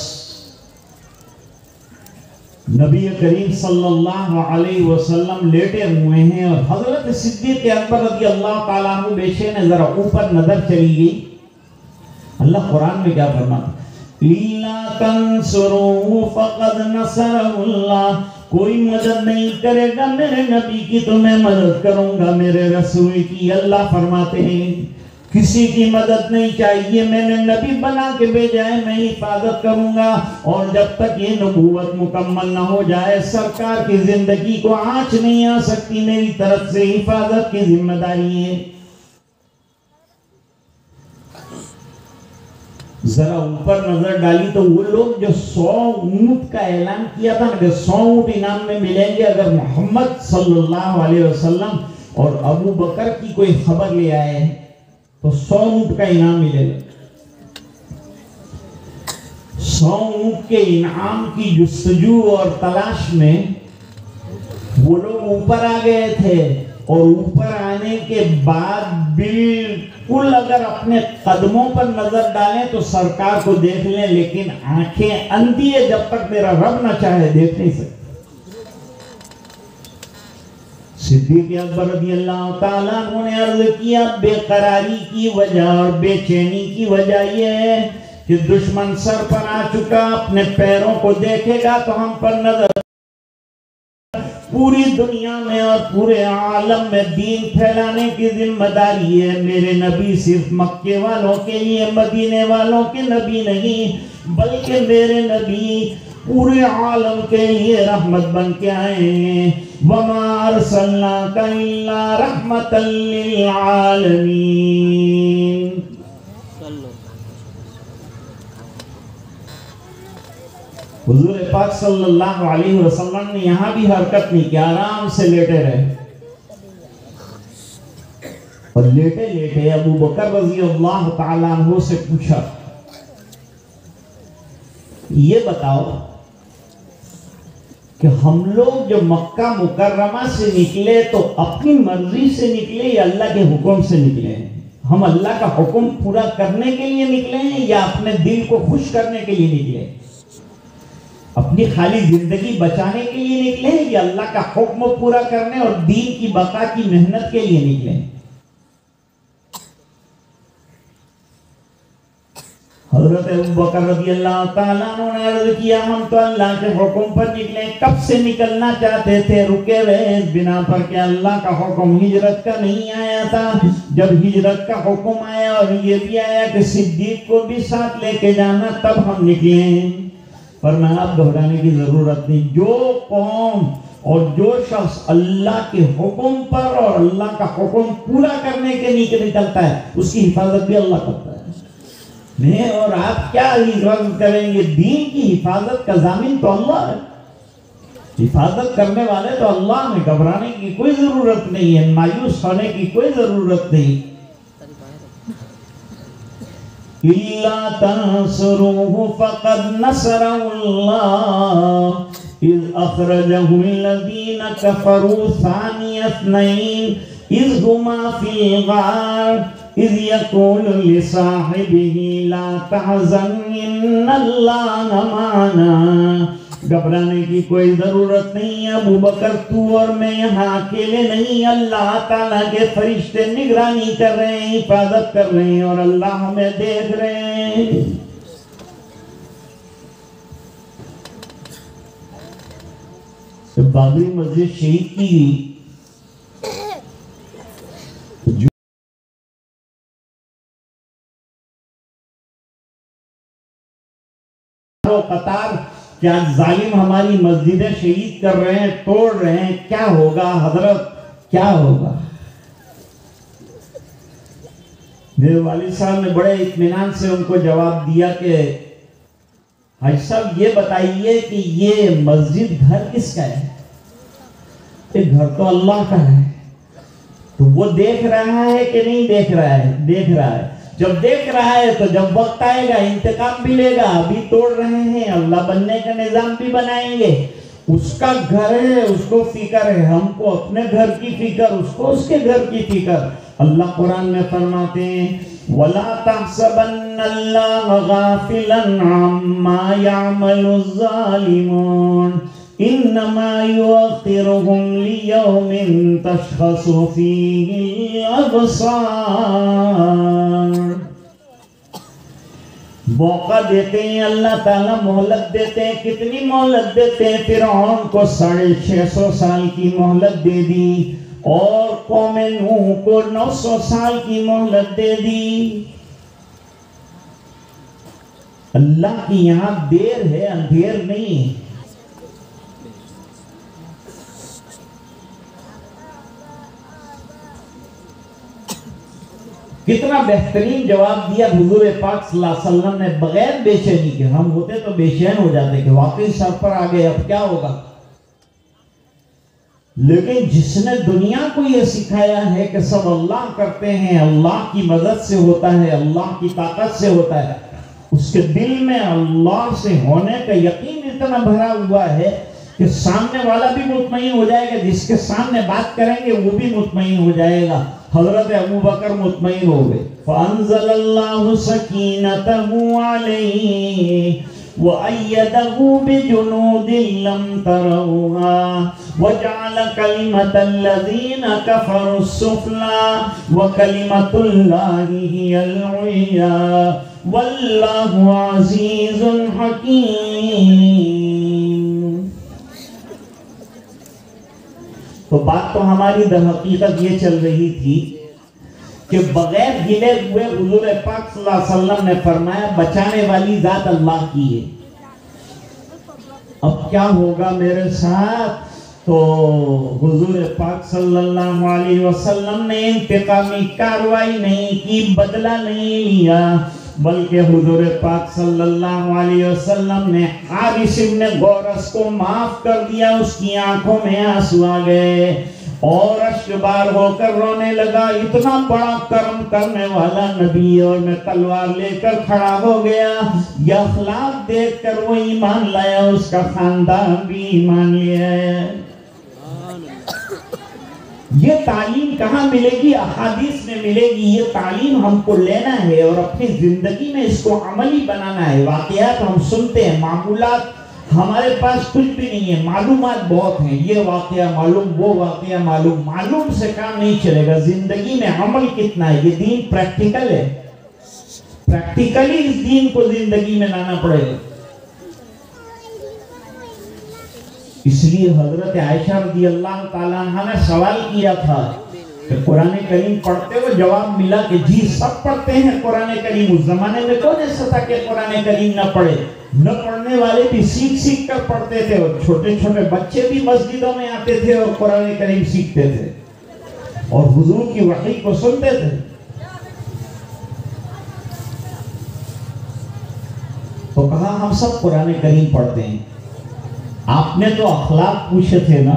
نبی کریم صلی اللہ علیہ وسلم لیٹے ہوئے ہیں, اور حضرت صدیق اکبر رضی اللہ تعالیٰ عنہ بیشے نے ذرا اوپر نظر چلی گئی. اللہ قرآن میں کیا فرماتا ہے؟ إِلَّا تَنْصُرُوهُ فَقَدْ نَصَرَهُ اللَّهُ, کوئی مدد نہیں کرے گا میرے نبی کی تو میں مدد کروں گا میرے رسول کی. اللہ فرماتے ہیں کسی کی مدد نہیں چاہیے, میں نے نبی بنا کے بھیجا ہے, میں حفاظت کروں گا. اور جب تک یہ نبوت مکمل نہ ہو جائے سرکار کی زندگی کو آنچ نہیں آ سکتی. میری طرف سے حفاظت کی ذمہ داری ہے. ذرا اوپر نظر ڈالی تو وہ لوگ جو 100 اونٹ کا اعلان کیا تھا کہ 100 اونٹ انعام میں ملیں گے اگر محمد صلی اللہ علیہ وسلم اور ابو بکر کی کوئی خبر لے آئے تو 100 اونٹ کا انعام ملے گا. 100 اونٹ کے انعام کی جستجو اور تلاش میں وہ لوگ اوپر آ گئے تھے, اور اوپر آنے کے بعد بالکل اگر اپنے قدموں پر نظر ڈالیں تو سرکار کو دیکھ لیں, لیکن آنکھیں اندھی ہے, جب تک میرا رب نہ چاہے دیکھ نہیں سکتے. صدیق اکبر رضی اللہ تعالیٰ عنہ نے عرض کیا بے قراری کی وجہ اور بے چینی کی وجہ یہ ہے کہ دشمن سر پر آ چکا, اپنے پیروں کو دیکھے گا تو ہم پر نظر. پوری دنیا میں اور پورے عالم میں دین پھیلانے کی ذمہ داری ہے. میرے نبی صرف مکے والوں کے لیے, مدینے والوں کے نبی نہیں, بلکہ میرے نبی پورے عالم کے لیے رحمت بن کے آئے ہیں. وَمَا أَرْسَلْنَاكَ إِلَّا رَحْمَةً لِّلْعَالَمِينَ. حضور پاک صلی اللہ علیہ وسلم نے یہاں بھی حرکت نہیں کی, آرام سے لیٹے رہے. اور لیٹے لیٹے ابو بکر رضی اللہ تعالیٰ عنہ سے پوچھا, یہ بتاؤ کہ ہم لوگ جو مکہ مکرمہ سے نکلے تو اپنی مرضی سے نکلے یا اللہ کے حکم سے نکلے ہیں؟ ہم اللہ کا حکم پورا کرنے کے لیے نکلے ہیں یا اپنے دل کو خوش کرنے کے لیے نکلے؟ اپنی خالی زندگی بچانے کے لیے نکلے ہیں یا اللہ کا حکم پورا کرنے اور دین کی بقا کی محنت کے لیے نکلے ہیں؟ حضرت ابو بکر رضی اللہ تعالیٰ عنہ نے عرض کیا, ہم تو اللہ کے حکم پر نکلے. کب سے نکلنا چاہتے تھے, رکے رہے اس بنا پر کہ اللہ کا حکم ہجرت کا نہیں آیا تھا. جب ہجرت کا حکم آیا اور یہ بھی آیا کہ صدیق کو بھی ساتھ لے کے جانا, تب ہم نکلے ہیں. پر میں آپ گھبرانے کی ضرورت نہیں. جو قوم اور جو شخص اللہ کے حکم پر اور اللہ کا حکم پورا کرنے کے لیے نکلتا ہے اس کی حفاظت بھی اللہ کرتا ہے. میں اور آپ کیا حفاظت کریں گے؟ دین کی حفاظت کا ضامن تو اللہ ہے. حفاظت کرنے والے تو اللہ میں، گھبرانے کی کوئی ضرورت نہیں ہے، مایوس ہونے کی کوئی ضرورت نہیں. إِلَّا تَنْصُرُوهُ فَقَدْ نَصَرَهُ اللَّهُ إِذْ أَخْرَجَهُ الَّذِينَ كَفَرُوا ثَانِيَ اثْنَيْنِ إِذْ هُمَا فِي الْغَارِ إِذْ يَقُولُ لِصَاحِبِهِ لَا تَحْزَنْ إِنَّ اللَّهَ مَعَنَا. گھبرانے کی کوئی ضرورت نہیں ہے ابو بکر، تو اور میں یہاں اکیلے نہیں، اللہ تعالیٰ کے فرشتے نگرانی کر رہے ہیں، حفاظت کر رہے ہیں، اور اللہ ہمیں دیکھ رہے ہیں. بابری مسجد شہید کی گئی، قطار کیا ظالم ہماری مسجدیں شہید کر رہے ہیں، توڑ رہے ہیں، کیا ہوگا حضرت، کیا ہوگا؟ میرے والد صاحب نے بڑے اطمینان سے ان کو جواب دیا کہ حاج صاحب یہ بتائیے کہ یہ مسجد گھر کس کا ہے؟ یہ گھر تو اللہ کا ہے. تو وہ دیکھ رہا ہے کہ نہیں دیکھ رہا ہے؟ دیکھ رہا ہے. جب دیکھ رہا ہے تو جب وقت آئے گا انتقام بھی لے گا. ابھی توڑ رہے ہیں، اللہ بننے کا نظام بھی بنائیں گے. اس کا گھر ہے، اس کو فکر ہے، ہم کو اپنے گھر کی فکر، اس کو اس کے گھر کی فکر. اللہ قرآن میں فرماتے ہیں وَلَا تَحْسَبَنَّ اللَّهَ غَافِلًا عَمَّا يَعْمَلُ الظَّالِمُونَ إِنَّمَا يُؤَخِّرُهُمْ لِيَوْمٍ تَشْخَصُ فِيهِ الْأَبْصَارُ. موقع دیتے ہیں اللہ تعالیٰ، مہلت دیتے ہیں. کتنی مہلت دیتے ہیں؟ فرعون کو 650 سال کی مہلت دے دی، اور قوم نوح کو 900 سال کی مہلت دے دی. اللہ کی یہاں دیر ہے، اندھیر نہیں. کتنا بہترین جواب دیا حضور پاک صلی اللہ علیہ وسلم نے بغیر بے چینی کے. ہم ہوتے تو بے چین ہو جاتے کہ واقعی سر پر آ گئے، اب کیا ہوگا. لیکن جس نے دنیا کو یہ سکھایا ہے کہ سب اللہ کرتے ہیں، اللہ کی مدد سے ہوتا ہے، اللہ کی طاقت سے ہوتا ہے، اس کے دل میں اللہ سے ہونے کا یقین اتنا بھرا ہوا ہے کہ سامنے والا بھی مطمئن ہو جائے گا، جس کے سامنے بات کریں گے وہ بھی مطمئن ہو جائے گا. حضرت ابو بکر مطمئن ہو گئے. فَأَنزَلَ اللَّهُ سَكِينَتَهُ عَلَيْهِ وَأَيَّدَهُ بِجُنُودٍ لَّمْ تَرَوْهَا وَجَعَلَ كَلِمَةَ الَّذِينَ كَفَرُوا السُّفْلَىٰ وَكَلِمَةُ اللَّهِ هِيَ الْعُلْيَا وَاللَّهُ عَزِيزٌ حَكِيمٌ. تو بات تو ہماری در حقیقت یہ چل رہی تھی کہ بغیر گلے ہوئے حضور پاک صلی اللہ علیہ وسلم نے فرمایا بچانے والی ذات اللہ کی ہے. اب کیا ہوگا میرے ساتھ؟ تو حضور پاک صلی اللہ علیہ وسلم نے انتقامی کارروائی نہیں کی، بدلہ نہیں لیا، بلکہ حضور پاک صلی اللہ علیہ وسلم نے حارث ابن غورث کو معاف کر دیا. اس کی آنکھوں میں آنسو آ گئے اور اشکبار ہو کر رونے لگا. اتنا بڑا کرم کرنے والا نبی اور میں تلوار لے کر کھڑا ہو گیا. یہ اخلاق دیکھ کر وہ ایمان لایا، اس کا خاندان بھی ایمان لیا ہے. یہ تعلیم کہاں ملے گی؟ احادیث میں ملے گی. یہ تعلیم ہم کو لینا ہے اور اپنی زندگی میں اس کو عملی بنانا ہے. واقعات ہم سنتے ہیں، معمولات ہمارے پاس کچھ بھی نہیں ہے، معلومات بہت ہیں. یہ واقعہ معلوم، وہ واقعہ معلوم. معلوم سے کام نہیں چلے گا. زندگی میں عمل کتنا ہے؟ یہ دین پریکٹیکل ہے. پریکٹیکلی اس دین کو زندگی میں لانا پڑے گا. اس لیے حضرت عائشہ رضی اللہ تعالیٰ عنہ نے سوال کیا تھا کہ قرآن کریم پڑھتے ہو؟ جواب ملا کہ جی سب پڑھتے ہیں قرآن کریم. اس زمانے میں کون ایسا تھا کہ قرآن کریم نہ پڑھے؟ نہ پڑھنے والے بھی سیکھ سیکھ کر پڑھتے تھے, اور چھوٹے چھوٹے بچے بھی مسجدوں میں آتے تھے اور قرآن کریم سیکھتے تھے اور حضور کی وحی کو سنتے تھے. تو کہا ہم سب قرآن کریم پڑھتے ہیں. آپ نے تو اخلاق پوچھے تھے نا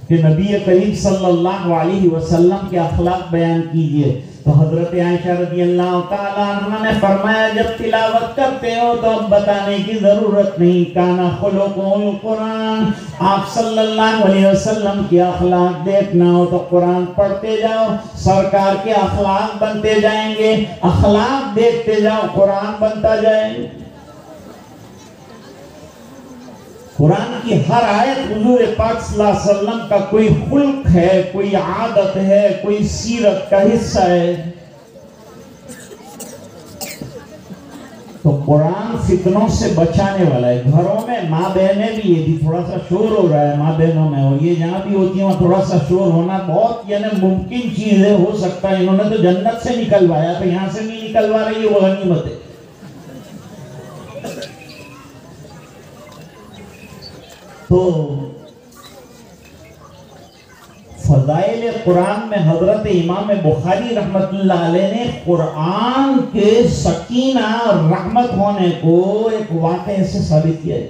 کہ نبی کریم صلی اللہ علیہ وسلم کے اخلاق بیان کیجئے. تو حضرت عائشہ رضی اللہ تعالیٰ عنہ نے فرمایا جب تلاوت کرتے ہو تو اب بتانے کی ضرورت نہیں. کانا خلقہ القرآن, آپ صلی اللہ علیہ وسلم کے اخلاق دیکھنا ہو تو قرآن پڑھتے جاؤ, سرکار کے اخلاق بنتے جائیں گے. اخلاق دیکھتے جاؤ, قرآن بنتا جائے گا. قرآن کی ہر آیت حضور پاک صلی اللہ علیہ وسلم کا کوئی خلق ہے, کوئی عادت ہے, کوئی سیرت کا حصہ ہے. تو قرآن فتنوں سے بچانے والا ہے. گھروں میں ماں بہنیں بھی, یہ بھی تھوڑا سا شور ہو رہا ہے ماں بہنوں میں, اور یہ جہاں بھی ہوتی ہیں وہاں تھوڑا سا شور ہونا بہت یعنی ممکن چیز ہے, ہو سکتا ہے انہوں نے تو جنت سے نکلوایا تو یہاں سے نہیں نکلوا رہی ہے, وہ غنیمت ہے. تو فضائل قرآن میں حضرت امام بخاری رحمت اللہ علیہ نے قرآن کے سکینہ رحمت ہونے کو ایک واقعے سے ثابت کیا ہے.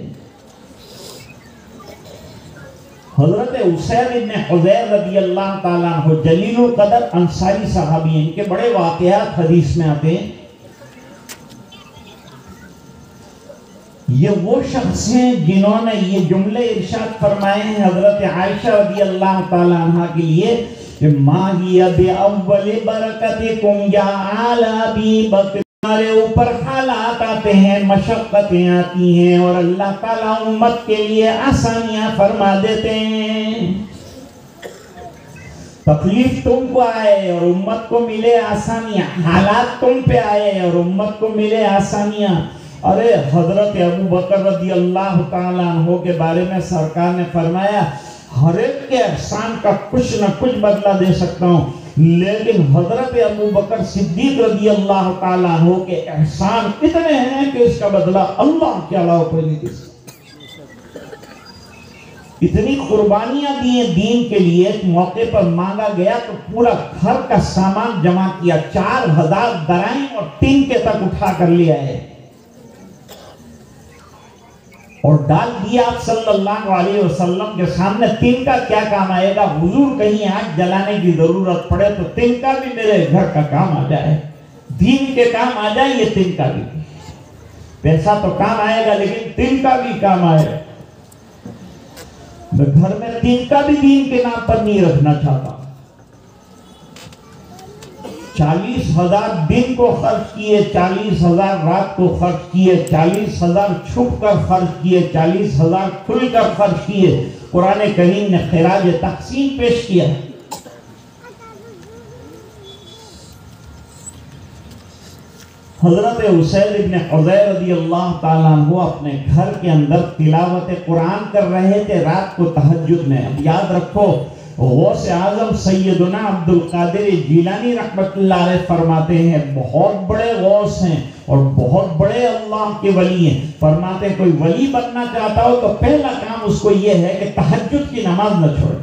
حضرت اسید بن حضیر رضی اللہ تعالیٰ عنہ جلیل القدر انصاری صحابی ہیں, ان کے بڑے واقعات حدیث میں آتے ہیں. یہ وہ شخص ہیں جنہوں نے یہ جملے ارشاد فرمائے ہیں حضرت عائشہ رضی اللہ تعالیٰ عنہ کے لیے کہ ما ہی بأول برکتکم یا آل ابی بکر. ہمارے اوپر حالات آتے ہیں, مشقتیں آتی ہیں, اور اللہ تعالیٰ امت کے لیے آسانیاں فرما دیتے ہیں. تکلیف تم کو آئے اور امت کو ملے آسانیاں, حالات تم پہ آئے اور امت کو ملے آسانیاں. ارے حضرت ابو بکر رضی اللہ تعالیٰ عنہ کے بارے میں سرکار نے فرمایا ہر ایک کے احسان کا کچھ نہ کچھ بدلہ دے سکتا ہوں, لیکن حضرت ابو بکر صدیق رضی اللہ تعالیٰ عنہ کے احسان اتنے ہیں کہ اس کا بدلہ اللہ کے علاوہ کوئی نہیں دے سکتا. اتنی قربانیاں دی ہیں دین کے لیے. ایک موقع پر مانگا گیا تو پورا گھر کا سامان جمع کیا, 4000 درائم اور ٹین کے تک اٹھا کر لیا ہے اور ڈال دیا آپ صلی اللہ علیہ وسلم کے سامنے. تین کا کیا کام آئے گا؟ حضور کہیں آگ جلانے کی ضرورت پڑے تو تین کا بھی میرے گھر کا کام آ جائے, دین کے کام آ جائے. یہ تین کا بھی, پیسہ تو کام آئے گا لیکن تین کا بھی کام آئے گا. میں گھر میں تین کا بھی دین کے نام پر نہیں رکھنا چاہتا. 40,000 دن کو خرچ کیے, 40,000 رات کو خرچ کیے, 40,000 چھپ کر خرچ کیے, 40,000 کھل کر خرچ کیے. قرآن کریم نے خراج تحسین پیش کیا. حضرت اسید بن حضیر رضی اللہ تعالیٰ عنہ اپنے گھر کے اندر تلاوت قرآن کر رہے تھے رات کو تہجد میں. اب یاد رکھو غوث اعظم سیدنا عبد القادر جیلانی رحمت اللہ علیہ فرماتے ہیں بہت بڑے غوث ہیں اور بہت بڑے اللہ کے ولی ہیں. فرماتے کوئی ولی بننا چاہتا ہو تو پہلا کام اس کو یہ ہے کہ تہجد کی نماز نہ چھوڑے.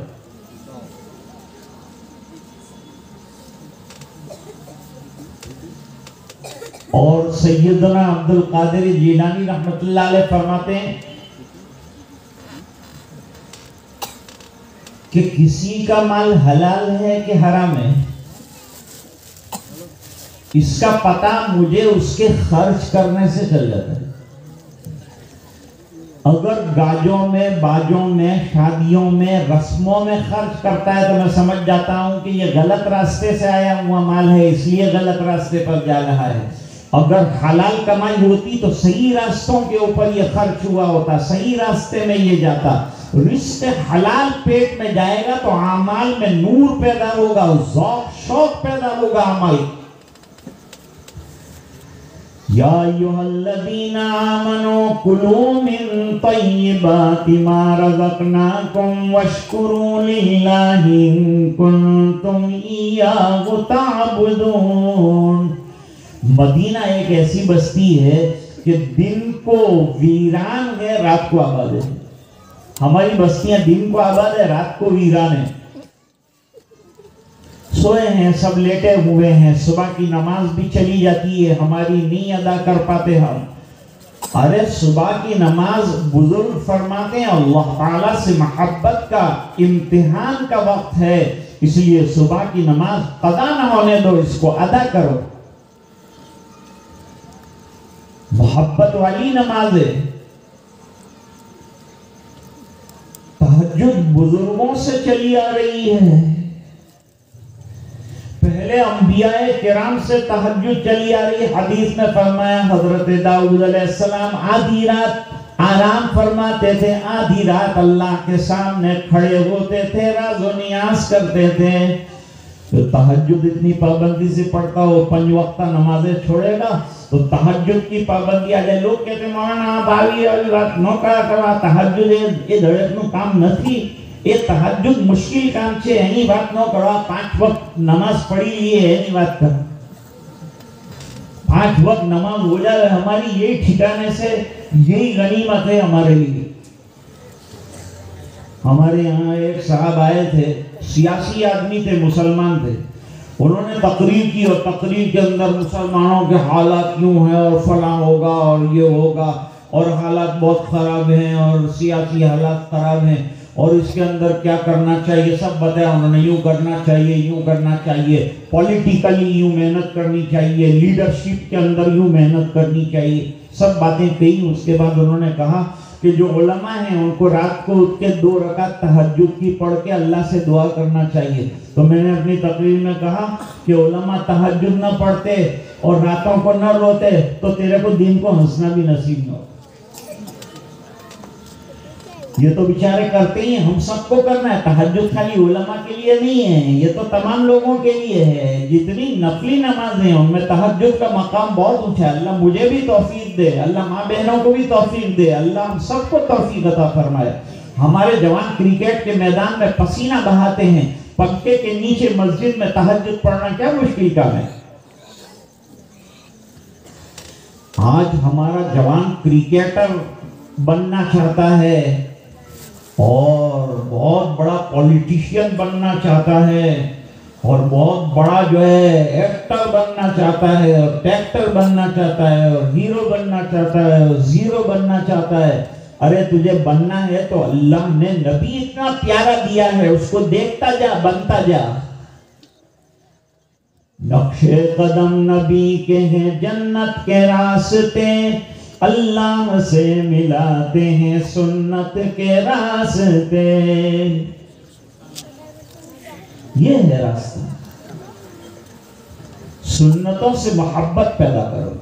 اور سیدنا عبد القادر جیلانی رحمت اللہ علیہ فرماتے ہیں کہ کسی کا مال حلال ہے کہ حرام ہے اس کا پتہ مجھے اس کے خرچ کرنے سے چل جاتا ہے. اگر گاجوں میں, باجوں میں, شادیوں میں, رسموں میں خرچ کرتا ہے تو میں سمجھ جاتا ہوں کہ یہ غلط راستے سے آیا ہوا مال ہے, اس لیے غلط راستے پر جا رہا ہے. اگر حلال کمائی ہوتی تو صحیح راستوں کے اوپر یہ خرچ ہوا ہوتا, صحیح راستے میں یہ جاتا. رزق حلال پیٹ میں جائے گا تو اعمال میں نور پیدا ہوگا, ذوق شوق پیدا ہوگا عمل. یا ایھا الذین آمنوا کلوا من طیبات ما رزقناکم واشکروا للہ ان کنتم ایاہ تعبدون۔ مدینہ ایک ایسی بستی ہے کہ دن کو ویران ہے، رات کو آباد ہے۔ ہماری بستیاں دن کو آباد ہے، رات کو ویران ہے۔ سوئے ہیں سب، لیٹے ہوئے ہیں، صبح کی نماز بھی چلی جاتی ہے، ہماری نہیں ادا کر پاتے ہم۔ ارے صبح کی نماز بزرگ فرماتے ہیں اللہ تعالیٰ سے محبت کا امتحان کا وقت ہے، اس لیے صبح کی نماز قضا نہ ہونے دو، اس کو ادا کرو۔ محبت والی نماز ہے۔ تہجد بزرگوں سے چلی آ رہی ہے، پہلے انبیاء کرام سے تہجد چلی آ رہی ہے۔ حدیث میں فرمایا حضرت داؤد علیہ السلام آدھی رات آرام فرماتے تھے، آدھی رات اللہ کے سامنے کھڑے ہوتے تھے، راز و نیاز کرتے تھے۔ تو تہجد اتنی پابندی سے پڑھتا ہو، 5 وقتہ نمازیں چھوڑے گا تو تہجد کی پابندی آ جائے۔ لوگ کہتے ہیں مولانا باوی والی بات نو کرا تہجد یہ دھڑک نو کام نتھی، یہ تہجد مشکل کام چھے، اینی بات نو کرو۔ 5 وقت نماز پڑھی لیے، اینی بات کر 5 وقت نماز ہو جائے ہماری، یہی ٹھکانے سے یہی غنیمت ہے ہمارے لیے۔ ہمارے یہاں ایک صاحب آئے تھے، سیاسی آدمی تھے، مسلمان تھے، انہوں نے تقریر کی اور تقریر کے اندر مسلمانوں کے حالات کیوں ہیں اور فلاں ہوگا اور یہ ہوگا اور حالات بہت خراب ہیں اور سیاسی حالات خراب ہیں اور اس کے اندر کیا کرنا چاہیے سب بتایا انہوں نے۔ یوں کرنا چاہیے، یوں کرنا چاہیے، پولیٹیکلی یوں محنت کرنی چاہیے، لیڈرشپ کے اندر یوں محنت کرنی چاہیے، سب باتیں کہی۔ اس کے بعد انہوں نے کہا کہ جو علماء ہیں ان کو رات کو اٹھ کے 2 رکعت تہجد کی پڑھ کے اللہ سے دعا کرنا چاہیے۔ تو میں نے اپنی تقریر میں کہا کہ علماء تہجد نہ پڑھتے اور راتوں کو نہ روتے تو تیرے کو دین کو ہنسنا بھی نصیب نہ ہو۔ یہ تو بیچارے کرتے ہی، ہم سب کو کرنا ہے۔ تہجد خالی علماء کے لیے نہیں ہے، یہ تو تمام لوگوں کے لیے ہے۔ جتنی نفلی نمازیں ہیں ان میں تہجد کا مقام بہت اونچا ہے۔ اللہ مجھے بھی توفیق دے، اللہ ماں بہنوں کو بھی توفیق دے، اللہ ہم سب کو توفیق عطا فرمائے۔ ہمارے جوان کرکٹ کے میدان میں پسینہ بہاتے ہیں، پنکھے کے نیچے مسجد میں تہجد پڑھنا کیا مشکل کام ہے۔ آج ہمارا جوان کرکٹر بننا چاہتا ہے اور بہت بڑا پولیٹیشین بننا چاہتا ہے اور بہت بڑا جو ہے ایکٹر بننا چاہتا ہے اور ٹیکٹر بننا چاہتا ہے اور ہیرو بننا چاہتا ہے اور زیرو بننا چاہتا ہے۔ ارے تجھے بننا ہے تو اللہ نے نبی اتنا پیارا دیا ہے، اس کو دیکھتا جا، بنتا جا۔ نقش قدم نبی کے ہیں جنت کے راستے، اللہ سے ملاتے ہیں سنت کے راستے۔ یہ ہے راستہ، سنتوں سے محبت پیدا کرو،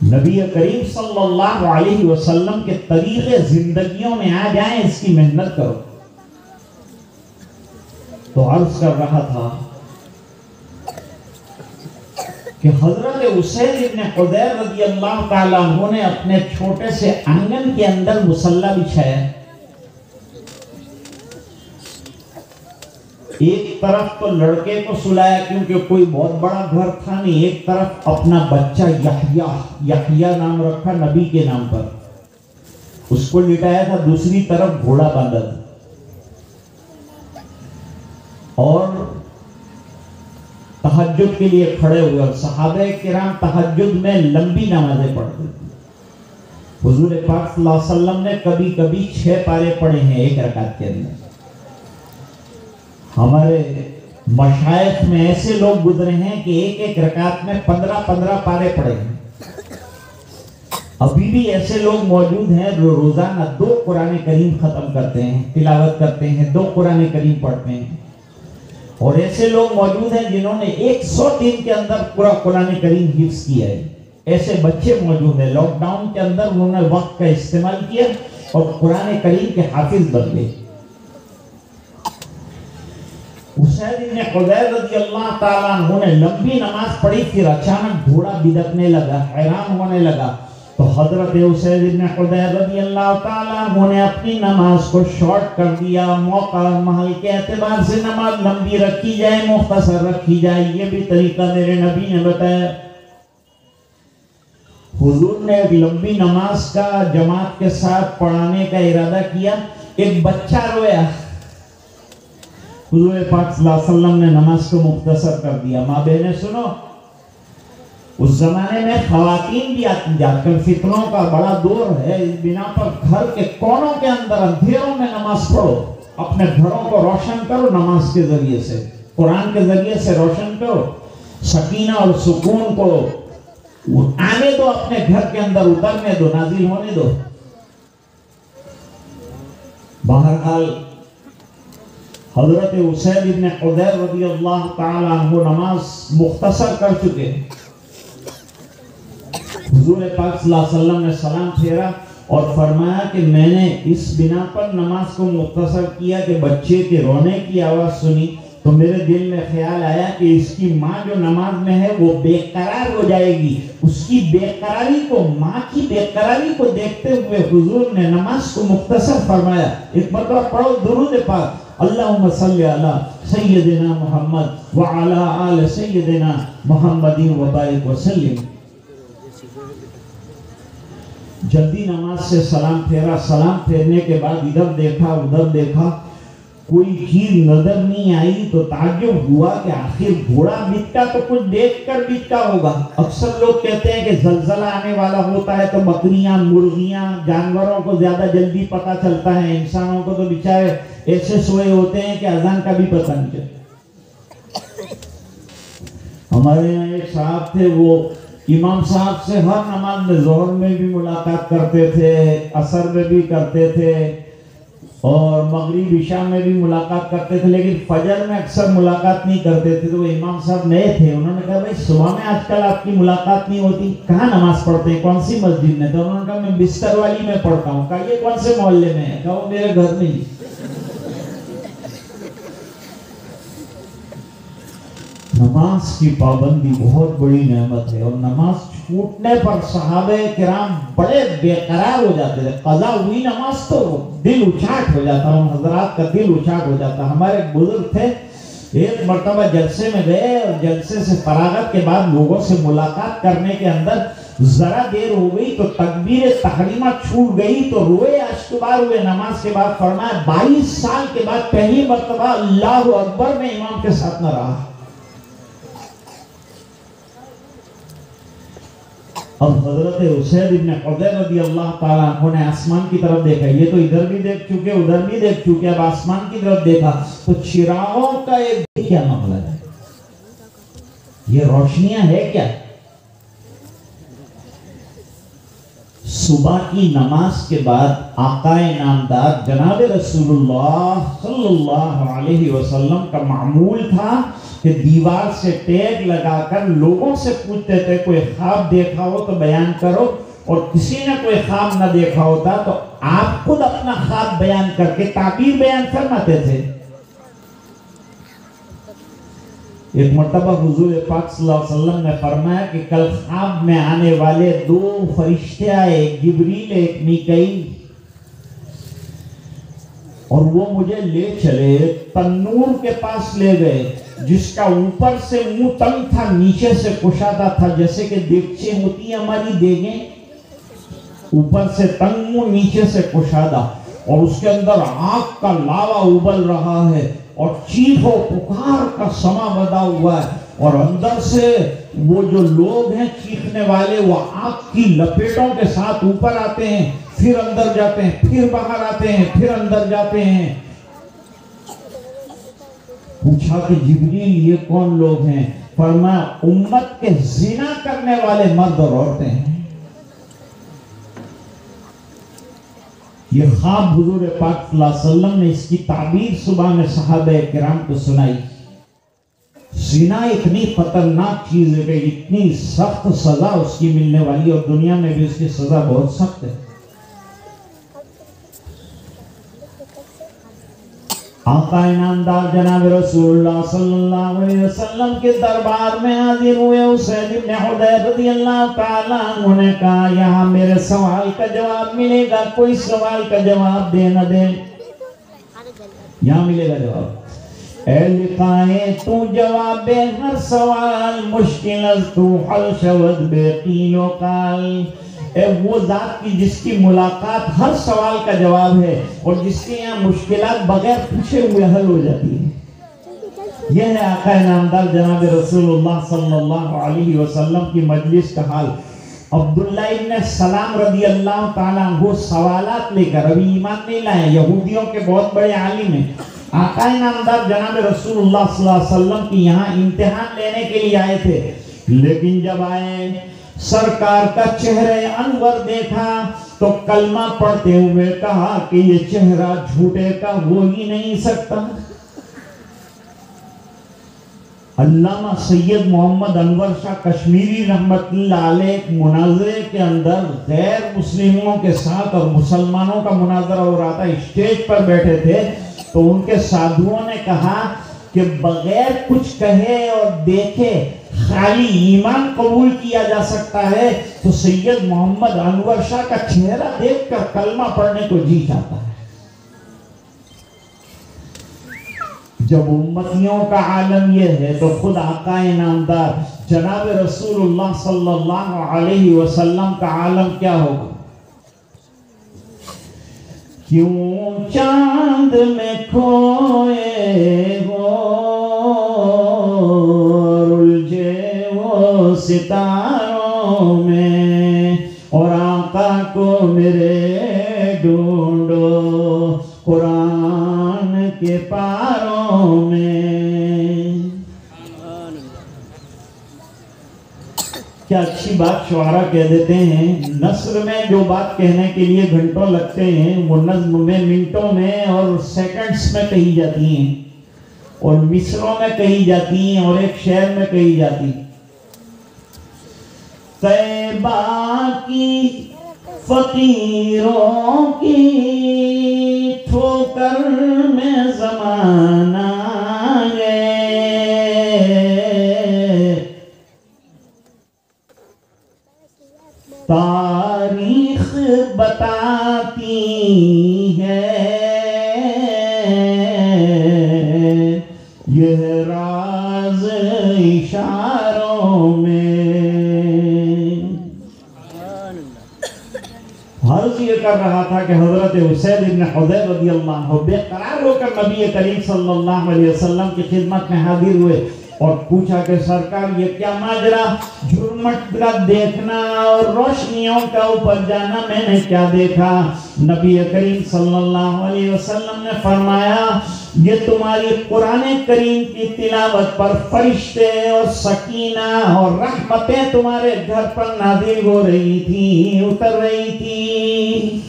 نبی کریم صلی اللہ علیہ وسلم کے طریقے زندگیوں میں آ جائیں، اس کی محنت کرو۔ تو عرض کر رہا تھا کہ حضرت اسید ابن حضیر رضی اللہ تعالیٰ عنہ نے اپنے چھوٹے سے آنگن کے اندر مصلی بچھایا۔ ایک طرف تو لڑکے کو سلایا کیونکہ کوئی بہت بڑا گھر تھا نہیں، ایک طرف اپنا بچہ یحییٰ نام رکھا نبی کے نام پر، اس کو لٹایا تھا، دوسری طرف گھوڑا باندھا تھا۔ اور تہجد کے لیے کھڑے ہوئے، اور صحابہ کرام تہجد میں لمبی نمازیں پڑھتے تھے۔ حضور پاک صلی اللہ علیہ وسلم نے کبھی کبھی 6 پارے پڑھے ہیں ایک رکعت کے اندر۔ ہمارے مشائخ میں ایسے لوگ گزرے ہیں کہ ایک ایک رکعت میں 15 پارے پڑھے ہیں۔ ابھی بھی ایسے لوگ موجود ہیں جو روزانہ 2 قرآن کریم ختم کرتے ہیں، تلاوت کرتے ہیں، 2 قرآن کریم پڑھتے ہیں۔ اور ایسے لوگ موجود ہیں جنہوں نے 100 دن کے اندر پورا قرآن کریم حفظ کیا ہے۔ ایسے بچے موجود ہیں، لاک ڈاؤن کے اندر انہوں نے وقت کا استعمال کیا اور قرآن کریم کے حافظ بن گئے۔ اسید ابن حضیر رضی اللہ تعالیٰ عنہ نے لمبی نماز پڑھی، پھر اچانک گھوڑا بدکنے لگا، حیران ہونے لگا، تو حضرت اسید ابن حضیر رضی اللہ تعالیٰ عنہ نے اپنی نماز کو شارٹ کر دیا، موقع محل کے اعتبار سے نماز لمبی رکھی جائے مختصر رکھی جائے، یہ بھی طریقہ میرے نبی نے بتایا۔ حضور نے ایک لمبی نماز کا جماعت کے ساتھ پڑھانے کا ارادہ کیا، ایک بچہ رویا، حضور پاک صلی اللہ علیہ وسلم نے نماز کو مختصر کر دیا۔ ماں بہنیں سنو، اس زمانے میں خواتین بھی آتی ہیں، آج کل فتنوں کا بڑا دور ہے، اس بنا پر گھر کے کونوں کے اندر اندھیروں میں نماز پڑھو، اپنے گھروں کو روشن کرو نماز کے ذریعے سے، قرآن کے ذریعے سے روشن کرو، سکینہ اور سکون کو آنے دو، اپنے گھر کے اندر اترنے دو، نازل ہونے دو۔ بہرحال حضرت اسید ابن حضیر رضی اللہ تعالی عنہ نماز مختصر کر چکے، حضور پاک صلی اللہ علیہ وسلم نے سلام پھیرا اور فرمایا کہ میں نے اس بنا پر نماز کو مختصر کیا کہ بچے کے رونے کی آواز سنی تو میرے دل میں خیال آیا کہ اس کی ماں جو نماز میں ہے وہ بے قرار ہو جائے گی، اس کی بے قراری کو، ماں کی بے قراری کو دیکھتے ہوئے حضور نے نماز کو مختصر فرمایا۔ ایک مرتبہ پڑھو درود پاک، اللہم صلی علی سیدنا محمد وعلی آل سیدنا محمد وبارک وسلم۔ جلدی نماز سے سلام پھیرا، سلام پھیرنے کے بعد ادھر دیکھا ادھر دیکھا، کوئی چیز نظر نہیں آئی تو تعجب ہوا کہ آخر گھوڑا بتکا تو کچھ دیکھ کر بتکا ہوگا۔ اکثر لوگ کہتے ہیں کہ زلزلہ آنے والا ہوتا ہے تو بکریاں، مرغیاں، جانوروں کو زیادہ جلدی پتہ چلتا ہے، انسانوں کو تو بیچارے ایسے سوئے ہوتے ہیں کہ اذان کا بھی پتہ نہیں چلتا۔ ہمارے یہاں ایک صاحب تھے، وہ امام صاحب سے ہر نماز میں ظہر میں بھی ملاقات کرتے تھے، عصر میں بھی کرتے تھے اور مغرب عشاء میں بھی ملاقات کرتے تھے، لیکن فجر میں اکثر ملاقات نہیں کرتے تھے۔ تو وہ امام صاحب نئے تھے، انہوں نے کہا بھائی صبح میں آج کل آپ کی ملاقات نہیں ہوتی، کہاں نماز پڑھتے ہیں، کون سی مسجد میں؟ تو انہوں نے کہا میں بستر والی میں پڑھتا ہوں۔ کہا یہ کون سے محلے میں ہے؟ کہا وہ میرے گھر میں ہی۔ نماز کی پابندی بہت بڑی نعمت ہے، اور نماز چھوٹنے پر صحابہ کرام بڑے بے قرار ہو جاتے تھے۔ قضا ہوئی نماز تو دل اچاٹ ہو جاتا، ان حضرات کا دل اچاٹ ہو جاتا۔ ہمارے ایک بزرگ تھے، ایک مرتبہ جلسے میں گئے اور جلسے سے فراغت کے بعد لوگوں سے ملاقات کرنے کے اندر ذرا دیر ہو گئی تو تکبیر تحریمہ چھوٹ گئی تو روئے، اشکبار ہوئے۔ نماز کے بعد فرمایا 22 سال کے بعد پہلی مرتبہ اللہ اکبر میں امام کے ساتھ نہ رہا۔ اب حضرت اسید ابن حضیر رضی اللہ تعالیٰ عنہ نے آسمان کی طرف دیکھا، یہ تو ادھر بھی دیکھ چکے ادھر بھی دیکھ چکے، اب آسمان کی طرف دیکھا تو چراغوں کا ایک کیا معاملہ ہے، یہ روشنیاں ہے کیا؟ صبح کی نماز کے بعد آقا نامدار جناب رسول اللہ صلی اللہ علیہ وسلم کا معمول تھا کہ دیوار سے ٹیگ لگا کر لوگوں سے پوچھتے تھے کوئی خواب دیکھا ہو تو بیان کرو، اور کسی نے کوئی خواب نہ دیکھا ہوتا تو آپ خود اپنا خواب بیان کر کے تعبیر بیان فرماتے تھے۔ ایک مرتبہ حضور پاک صلی اللہ علیہ وسلم نے فرمایا کہ کل خواب میں آنے والے 2 فرشتے آئے، ایک جبریل ایک میکائیل، اور وہ مجھے لے چلے، تنور کے پاس لے گئے جس کا اوپر سے منہ تنگ تھا، نیچے سے کشادہ تھا، جیسے کہ دیگچے ہوتی ہیں ہماری دیگیں، اوپر سے تنگ منہ نیچے سے کشادہ، اور اس کے اندر آگ کا لاوا ابل رہا ہے اور چیخ و پکار کا سما بدا ہوا ہے، اور اندر سے وہ جو لوگ ہیں چیخنے والے وہ آگ کی لپیٹوں کے ساتھ اوپر آتے ہیں، پھر اندر جاتے ہیں، پھر باہر آتے ہیں، پھر اندر جاتے ہیں۔ پوچھا کہ جبریل یہ کون لوگ ہیں؟ فرمایا امت کے زنا کرنے والے مرد اور عورتیں ہیں۔ یہ خواب حضور پاک صلی اللہ علیہ وسلم نے اس کی تعبیر صبح میں صحابہ کرام کو سنائی۔ زنا اتنی خطرناک چیز ہے کہ اتنی سخت سزا اس کی ملنے والی، اور دنیا میں بھی اس کی سزا بہت سخت ہے۔ آقا انعامدار جناب رسول اللہ صلی اللہ علیہ وسلم کے دربار میں حاضر ہوئے اسید بن حضیر رضی اللہ تعالیٰ عنہ نے کہا یہاں میرے سوال کا جواب ملے گا، کوئی سوال کا جواب دے نہ دے، یہاں ملے گا جواب۔ اے لقائے تو جواب بے ہر سوال مشکل از تو حل شود بے قیل و قال، اے وہ ذات کی جس کی ملاقات ہر سوال کا جواب ہے اور جس کے یہاں مشکلات بغیر پوچھے ہوئے حل ہو جاتی ہیں۔ یہ ہے آقا انعامدار جناب رسول اللہ صلی اللہ علیہ وسلم کی مجلس کا حال۔ عبداللہ ابن سلام رضی اللہ تعالیٰ عنہ سوالات لے کر ابھی ایمان نہیں لائے، یہودیوں کے بہت بڑے عالم ہیں، آقا انعامدار جناب رسول اللہ صلی اللہ علیہ وسلم کی یہاں امتحان لینے کے لیے آئے تھے، لیکن جب آئے سرکار کا چہرہ انور دیکھا تو کلمہ پڑھتے ہوئے کہا کہ یہ چہرہ جھوٹے کا ہو ہی نہیں سکتا۔ علامہ سید محمد انور شاہ کشمیری رحمت اللہ علیہ ایک مناظرے کے اندر غیر مسلموں کے ساتھ اور مسلمانوں کا مناظرہ ہو رہا تھا، اسٹیج پر بیٹھے تھے تو ان کے سادھوؤں نے کہا کہ بغیر کچھ کہے اور دیکھے خالی ایمان قبول کیا جا سکتا ہے، تو سید محمد انور شاہ کا چہرہ دیکھ کر کلمہ پڑھنے کو جی چاہتا ہے۔ جب امتیوں کا عالم یہ ہے تو خود آقا انعامدار جناب رسول اللہ صلی اللہ علیہ وسلم کا عالم کیا ہوگا؟ کیوں چاند میں کھوئے ہو الجھے وہ ستاروں میں، اور آقا کو میرے ڈھونڈو قرآن کے پاروں میں۔ کیا اچھی بات شعراء کہہ دیتے ہیں، نثر میں جو بات کہنے کے لیے گھنٹوں لگتے ہیں وہ نظم میں منٹوں میں اور سیکنڈز میں کہی جاتی ہیں، اور مصروں میں کہی جاتی ہیں اور ایک شعر میں کہی جاتی ہیں۔ طیبہ کی فقیروں کی ٹھوکر میں زمانہ ہے، تاریخ بتاتی ہے یہ راز اشاروں میں۔ عرض یہ کر رہا تھا کہ حضرت اسید بن حضیر رضی اللہ عنہ بے قرار ہو کر نبی کریم صلی اللہ علیہ وسلم کی خدمت میں حاضر ہوئے اور پوچھا کہ سرکار یہ کیا ماجرا، جھرمٹ کا دیکھنا اور روشنیوں کا اوپر جانا، میں نے کیا دیکھا؟ نبی کریم صلی اللہ علیہ وسلم نے فرمایا یہ تمہاری قرآن کریم کی تلاوت پر فرشتے اور سکینہ اور رحمتیں تمہارے گھر پر نازل ہو رہی تھی، اتر رہی تھی۔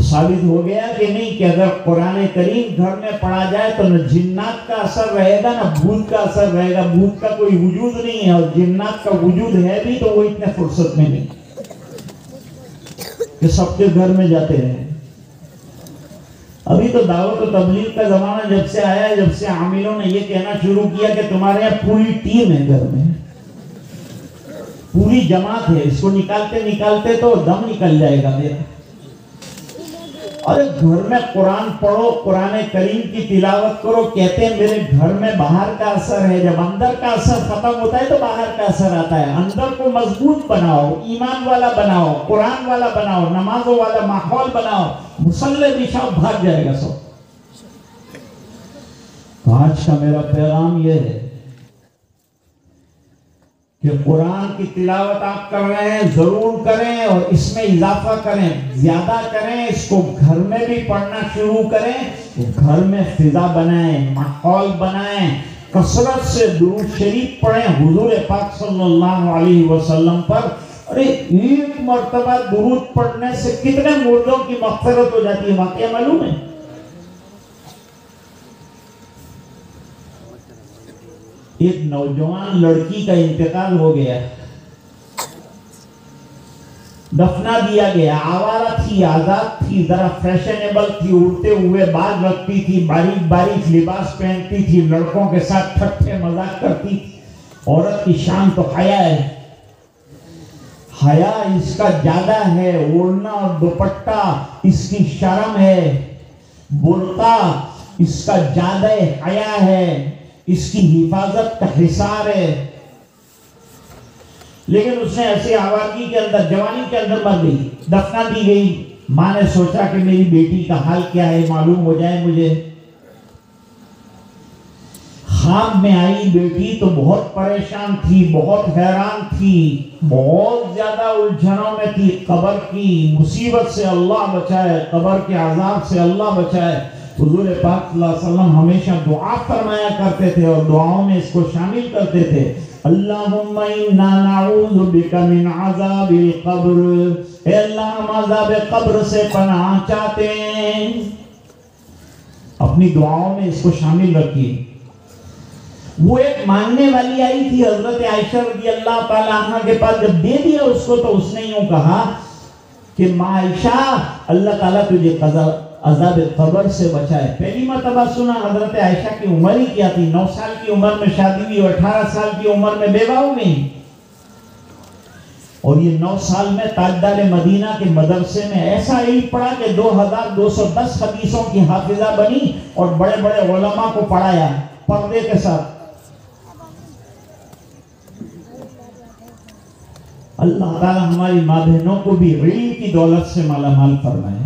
ثابت ہو گیا کہ نہیں کہ اگر قرآن کریم گھر میں پڑھا جائے تو نہ جنات کا اثر رہے گا نہ بھوت کا اثر رہے گا، بھوت کا کوئی وجود نہیں ہے، اور جنات کا وجود ہے بھی تو وہ اتنے فرصت میں نہیں کہ سب کے گھر میں جاتے ہیں۔ ابھی تو دعوت و تبلیغ کا زمانہ جب سے آیا ہے، جب سے عاملوں نے یہ کہنا شروع کیا کہ تمہارے یہاں پوری ٹیم ہے، گھر میں پوری جماعت ہے، اس کو نکالتے نکالتے تو دم نکل جائے گا میرا۔ اور گھر میں قرآن پڑھو، قرآن کریم کی تلاوت کرو، کہتے ہیں میرے گھر میں باہر کا اثر ہے۔ جب اندر کا اثر ختم ہوتا ہے تو باہر کا اثر آتا ہے۔ اندر کو مضبوط بناؤ، ایمان والا بناؤ، قرآن والا بناؤ، نمازوں والا ماحول بناؤ، مصلی بچھاؤ، بھاگ جائے گا سب۔ آج کا میرا پیغام یہ ہے کہ قرآن کی تلاوت آپ کر رہے ہیں، ضرور کریں اور اس میں اضافہ کریں، زیادہ کریں، اس کو گھر میں بھی پڑھنا شروع کریں، گھر میں فضا بنائیں، ماحول بنائیں، کثرت سے درود شریف پڑھیں حضور پاک صلی اللہ علیہ وسلم پر۔ ارے ایک مرتبہ درود پڑھنے سے کتنے مردوں کی مغفرت ہو جاتی ہے، واقعہ معلوم ہے؟ ایک نوجوان لڑکی کا انتقال ہو گیا، دفنا دیا گیا. آوارہ تھی, آزاد تھی, ذرا فیشنیبل تھی, اڑتے ہوئے بال رکھتی تھی, باریک باریک لباس پہنتی تھی, لڑکوں کے ساتھ ٹھٹھے مذاق کرتی تھی. عورت کی شان تو حیا ہے. حیا اس کا زیادہ ہے. اوڑھنا اور دوپٹہ اس کی شرم ہے. برقع اس کا زیادہ حیا ہے, اس کی حفاظت کا حصار ہے. لیکن اس نے ایسی آوارگی کے اندر, جوانی کے اندر مر گئی, دفنا دی گئی. ماں نے سوچا کہ میری بیٹی کا حال کیا ہے, معلوم ہو جائے مجھے. خواب میں آئی بیٹی تو بہت پریشان تھی, بہت حیران تھی, بہت زیادہ الجھنوں میں تھی. قبر کی مصیبت سے اللہ بچائے, قبر کے عذاب سے اللہ بچائے. حضور پاک صلی اللہ علیہ وسلم ہمیشہ دعا فرمایا کرتے تھے اور دعاؤں میں اس کو شامل کرتے تھے. اللہم انا نعوذ بک من عذاب القبر. اے اللہ ہم عذاب قبر سے پناہ چاہتے ہیں. اپنی دعاؤں میں اس کو شامل رکھیے. وہ ایک ماننے والی آئی تھی حضرت عائشہ رضی اللہ تعالی عنہ کے پاس. جب دے دیا اس کو تو اس نے یوں کہا کہ ماں عائشہ, اللہ تعالیٰ تجھے عذاب قبر سے بچائے. پہلی مرتبہ سنا. حضرت عائشہ کی عمر ہی کیا تھی, 9 سال کی عمر میں شادی ہوئی اور 18 سال کی عمر میں بیوہ ہو گئی. اور یہ 9 سال میں تاجدار مدینہ کے مدرسے میں ایسا علم پڑھا کہ 2210 حدیثوں کی حافظہ بنی اور بڑے بڑے علماء کو پڑھایا پردے کے ساتھ. اللہ تعالی ہماری ماں بہنوں کو بھی علم کی دولت سے مالا مال فرمائے,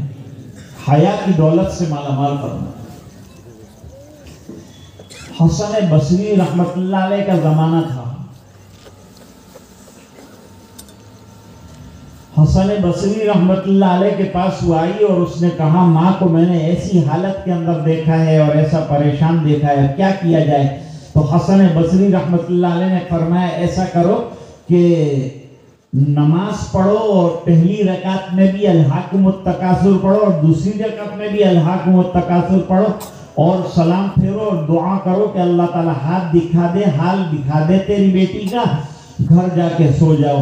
حیا کی دولت سے مالا مال فرمائے. حسن بصری رحمت اللہ علیہ کا زمانہ تھا. حسن بصری رحمت اللہ علیہ کے پاس وہ آئی اور اس نے کہا ماں کو میں نے ایسی حالت کے اندر دیکھا ہے اور ایسا پریشان دیکھا ہے, کیا کیا جائے؟ تو حسن بصری رحمت اللہ علیہ نے فرمایا ایسا کرو کہ نماز پڑھو اور پہلی رکعت میں بھی الہاکم التکاثر پڑھو اور دوسری رکعت میں بھی الہاکم التکاثر پڑھو اور سلام پھیرو اور دعا کرو کہ اللہ تعالیٰ ہاتھ دکھا دے, حال دکھا دے تیری بیٹی کا, گھر جا کے سو جاؤ.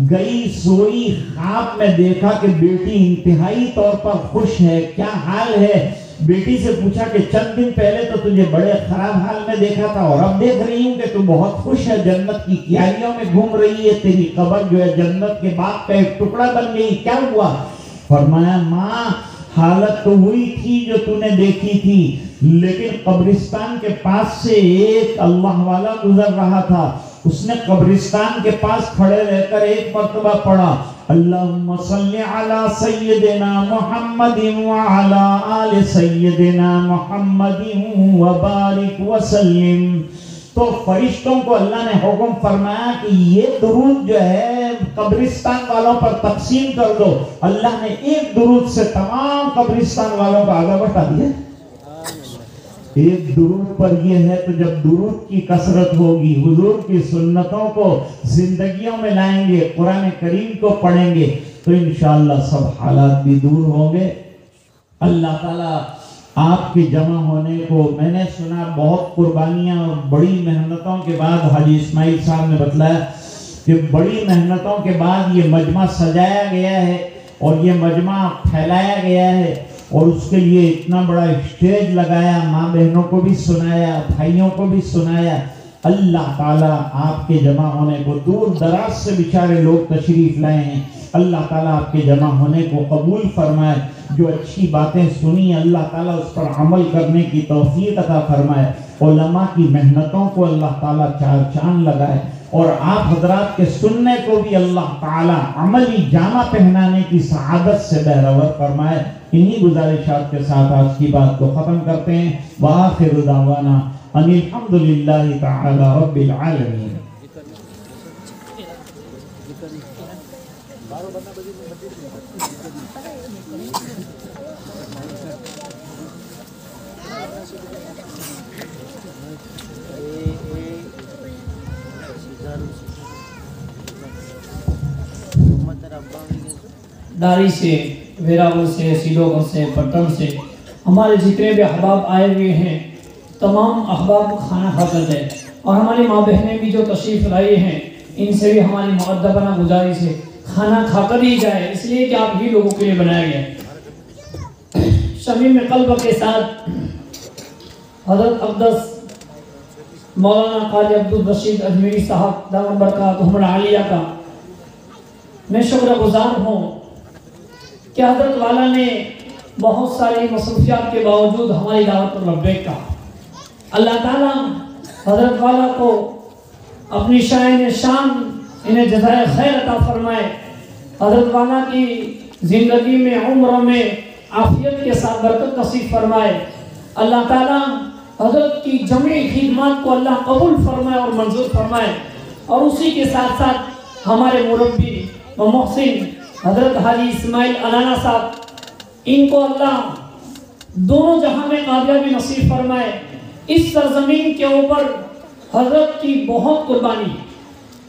گئی, سوئی, خواب میں دیکھا کہ بیٹی انتہائی طور پر خوش ہے. کیا حال ہے؟ بیٹی سے پوچھا کہ چند دن پہلے تو تجھے بڑے خراب حال میں دیکھا تھا اور اب دیکھ رہی ہوں کہ تو بہت خوش ہے, جنت کی کیاریوں میں گھوم رہی ہے, تیری قبر جو ہے جنت کے باغ کا ایک ٹکڑا بن گئی, کیا ہوا؟ فرمایا ماں حالت تو ہوئی تھی جو تو نے دیکھی تھی, لیکن قبرستان کے پاس سے ایک اللہ والا گزر رہا تھا. اس نے قبرستان کے پاس کھڑے رہ کر ایک مرتبہ پڑھا اللہم صلی علی سیدنا محمد وعلی آل سیدنا محمد وبارک وسلم. تو فرشتوں کو اللہ نے حکم فرمایا کہ یہ درود جو ہے قبرستان والوں پر تقسیم کر دو. اللہ نے ایک درود سے تمام قبرستان والوں کا عذاب ہٹا دیا. ایک درود پر یہ ہے تو جب درود کی کثرت ہوگی, حضور کی سنتوں کو زندگیوں میں لائیں گے, قرآن کریم کو پڑھیں گے تو انشاءاللہ سب حالات بھی دور ہوں گے. اللہ تعالیٰ آپ کے جمع ہونے کو, میں نے سنا بہت قربانیاں اور بڑی محنتوں کے بعد, حاجی اسماعیل صاحب نے بتلایا کہ بڑی محنتوں کے بعد یہ مجمع سجایا گیا ہے اور یہ مجمع پھیلایا گیا ہے اور اس کے لیے اتنا بڑا اسٹیج لگایا, ماں بہنوں کو بھی سنایا, بھائیوں کو بھی سنایا. اللہ تعالیٰ آپ کے جمع ہونے کو, دور دراز سے بیچارے لوگ تشریف لائے ہیں, اللہ تعالیٰ آپ کے جمع ہونے کو قبول فرمائے. جو اچھی باتیں سنی اللہ تعالیٰ اس پر عمل کرنے کی توفیق عطا فرمائے. علماء کی محنتوں کو اللہ تعالیٰ چار چاند لگائے اور آپ حضرات کے سننے کو بھی اللہ تعالیٰ عملی جامہ پہنانے کی سعادت سے بہرور فرمائے. انہی گزارشات کے ساتھ آج کی بات کو ختم کرتے ہیں. وآخر دعوانا ان الحمدللہ تعالی رب العالمین. داری سے, ویراول سے, سیلوگوں سے, پٹن سے ہمارے جتنے بھی احباب آئے ہوئے ہیں تمام احباب کھانا کھا کر گئے اور ہماری ماں بہنیں بھی جو تشریف لائے ہیں ان سے بھی ہماری مؤدبانہ گزارش ہے کھانا کھا کر ہی جائے، اس لیے کہ آپ ہی لوگوں کے لیے بنایا گیا۔ شمیم قلب کے ساتھ حضرت اقدس مولانا قاری عبدالرشید اجمیری صاحب دامت برکاتہم العالیہ کا میں شکر گزار ہوں کہ حضرت والا نے بہت ساری مصروفیات کے باوجود ہماری دعوت پر لبیک کہا۔ اللہ تعالیٰ حضرت والا کو اپنی شان انہیں جزائے خیر عطا فرمائے، حضرت والا کی زندگی میں عمر میں عافیت کے ساتھ برکت نصیب فرمائے، اللہ تعالیٰ حضرت کی جمعی خدمات کو اللہ قبول فرمائے اور منظور فرمائے، اور اسی کے ساتھ ساتھ ہمارے مربی و محسن حضرت حاجی اسماعیل علانہ صاحب، ان کو اللہ دونوں جہاں میں کامیابی نصیب فرمائے۔ اس سرزمین کے اوپر حضرت کی بہت قربانی ہے،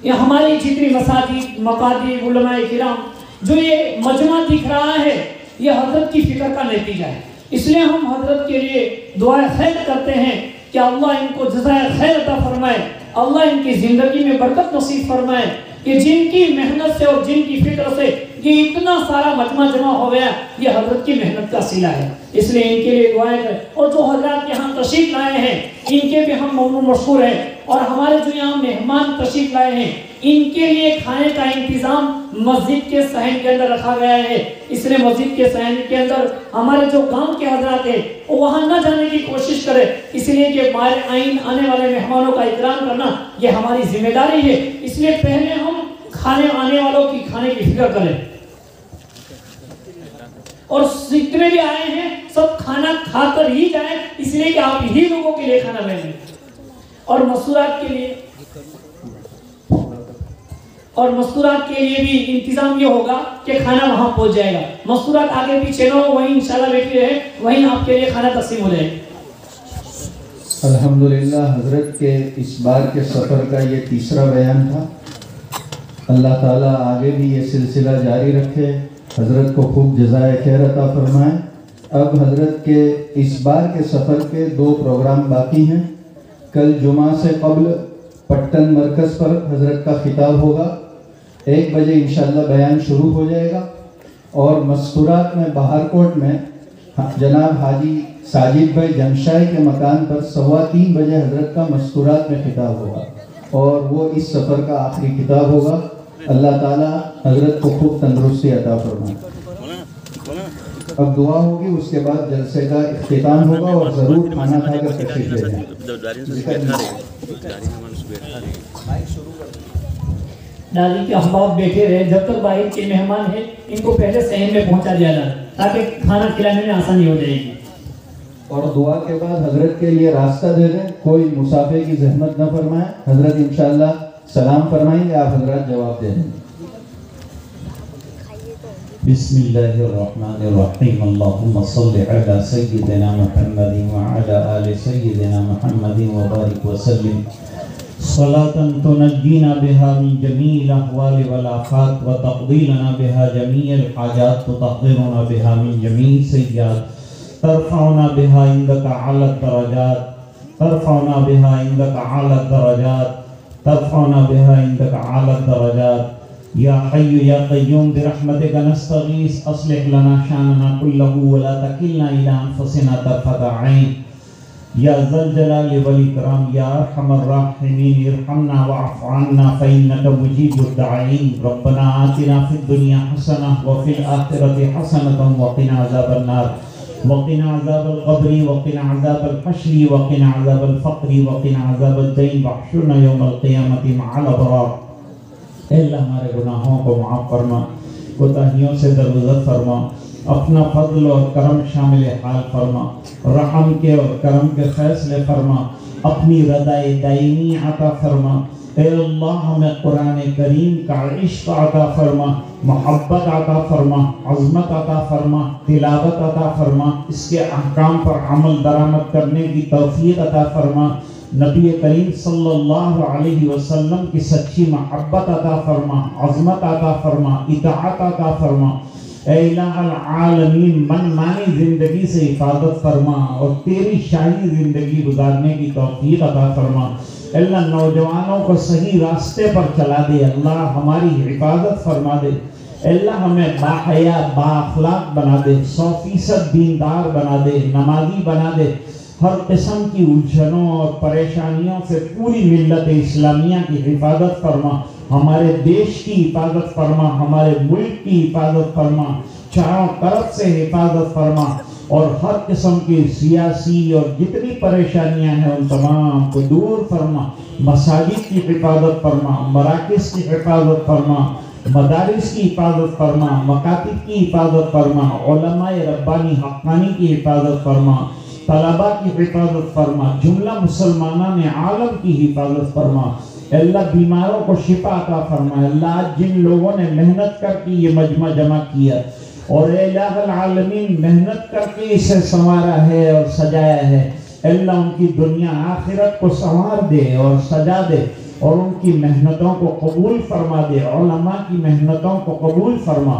یہ ہماری جتنی مساجد مقادیر علماء کرام جو یہ مجمع دکھ رہا ہے یہ حضرت کی فکر کا نتیجہ ہے، اس لیے ہم حضرت کے لیے دعائے خیر کرتے ہیں کہ اللہ ان کو جزائے خیر عطا فرمائے، اللہ ان کی زندگی میں برکت نصیب فرمائے، کہ جن کی محنت سے اور جن کی فکر سے یہ اتنا سارا مجمع جمع ہو گیا یہ حضرت کی محنت کا صلہ ہے، اس لیے ان کے لیے دعائیں کریں۔ اور جو حضرات یہاں تشریف لائے ہیں ان کے بھی ہم ممنون مشکور ہیں، اور ہمارے جو یہاں مہمان تشریف لائے ہیں ان کے لیے کھانے کا انتظام مسجد کے صحن کے اندر رکھا گیا ہے، اس لیے مسجد کے صحن کے اندر ہمارے جو گاؤں کے حضرات ہیں وہ وہاں نہ جانے کی کوشش کرے، اس لیے کہ ہمارے آنے والے مہمانوں کا اکرام کرنا یہ ہماری ذمہ داری ہے، اس لیے پہلے ہم کھانے آنے والوں کی کھانے کی فکر کریں، اور جتنے بھی آئے ہیں سب کھانا کھا کر ہی جائیں، اس لیے کہ آپ ہی لوگوں کے لیے کھانا بنائیں، اور مستورات کے لیے بھی انتظام یہ ہوگا کہ کھانا وہاں پہنچ جائے گا، مستورات آگے پیچھے نہ ہو، وہیں انشاءاللہ بیٹھے رہے، وہیں آپ کے لیے کھانا تقسیم ہو جائے گا۔ الحمدللہ حضرت کے اس بار کے سفر کا یہ تیسرا بیان تھا، اللہ تعالیٰ آگے بھی یہ سلسلہ جاری رکھے، حضرت کو خوب جزائے خیر عطا فرمائے۔ اب حضرت کے اس بار کے سفر کے 2 پروگرام باقی ہیں، کل جمعہ سے قبل پٹن مرکز پر حضرت کا خطاب ہوگا، 1 بجے انشاءاللہ بیان شروع ہو جائے گا، اور مستورات میں بہارکوٹ میں جناب حاجی ساجد بھائی جمشائی کے مکان پر 3:15 بجے حضرت کا مستورات میں خطاب ہوگا، اور وہ اس سفر کا آخری خطاب ہوگا۔ اللہ تعالیٰ حضرت کو خوب تندرستی عطا فرمائے۔ اب دعا ہوگی، اس کے بعد جلسے کا اختتام ہوگا، اور ضرور کھانا کھا کر تشریف لے جائیں۔ ڈالی کے احباب بیٹھے رہے، جب تک باہر کے مہمان ہیں ان کو پہلے صحن میں پہنچا دیا جائے تاکہ کھانا کھلانے میں آسانی ہو جائے گی، اور دعا کے بعد حضرت کے لیے راستہ دے دیں، کوئی مسافر کی زحمت نہ فرمائے، حضرت انشاءاللہ سلام فرمائیں گے، آپ حضرات جواب دے دیں۔ بسم اللہ الرحمن الرحیم، اللہم صل علی سیدنا محمد وعلی آل سیدنا محمد وبارک وسلم، صلاة تنجینا بها من جمیع الاحوال والآفات وتقضی لنا بها جمیع الحاجات وتطہرنا بها من جمیع السیئات، ترفعنا بها عندك اعلی الدرجات، ترفعنا بها عندك اعلی الدرجات، ترفعنا بها عندك اعلی الدرجات، یا حی یا قیوم برحمتک نستغیث، اصلح لنا شاننا كله ولا تکلنا الى انفسنا طرفة عین، یا ذا الجلال والاکرام، یا ارحم الراحمین، ارحمنا واعف عنا فإنك مجیب الداعین، ربنا آتنا فی الدنیا حسنہ وفی الآخرة حسنة وقنا عذاب النار، وقنا عذاب القبر، وقنا عذاب الحشر، وقنا عذاب الفقر، وقنا عذاب الدین، واحشرنا یوم القیامة مع الابرار۔ اے اللہ ہمارے گناہوں کو معاف فرما، کوتاہیوں سے درگزر فرما، اپنا فضل اور کرم شامل حال فرما، رحم کے اور کرم کے فیصلے فرما، اپنی رضائے دائمی عطا فرما۔ اے اللہ ہمیں قرآن کریم کا عشق عطا فرما، محبت عطا فرما، عظمت عطا فرما، تلاوت عطا فرما، اس کے احکام پر عمل درآمد کرنے کی توفیق عطا فرما، نبی کریم صلی اللہ علیہ وسلم کی سچی محبت عطا فرما، عظمت عطا فرما، اطاعت عطا فرما۔ اے الہ العالمین من مانی زندگی سے حفاظت فرما، اور تیری شاہی زندگی گزارنے کی توفیق عطا فرما۔ اللہ نوجوانوں کو صحیح راستے پر چلا دے، اللہ ہماری حفاظت فرما دے، اللہ ہمیں باحیا با اخلاق بنا دے، 100% دیندار بنا دے، نمازی بنا دے، ہر قسم کی الجھنوں اور پریشانیوں سے پوری ملت اسلامیہ کی حفاظت فرما، ہمارے دیش کی حفاظت فرما، ہمارے ملک کی حفاظت فرما، چاروں طرف سے حفاظت فرما، اور ہر قسم کی سیاسی اور جتنی پریشانیاں ہیں ان تمام کو دور فرما، مساجد کی حفاظت فرما، مراکز کی حفاظت فرما، مدارس کی حفاظت فرما، مکاتب کی حفاظت فرما، علماء ربانی حقانی کی حفاظت فرما، طلباء کی حفاظت فرما، جملہ مسلمانان عالم کی حفاظت فرما، اللہ بیماروں کو شفا عطا فرما، اللہ جن لوگوں نے محنت کر کے یہ مجمع جمع کیا اور اے الہ العالمین محنت کر کے اسے سنوارا ہے اور سجایا ہے، اللہ ان کی دنیا آخرت کو سنوار دے اور سجا دے اور ان کی محنتوں کو قبول فرما دے، علماء کی محنتوں کو قبول فرما۔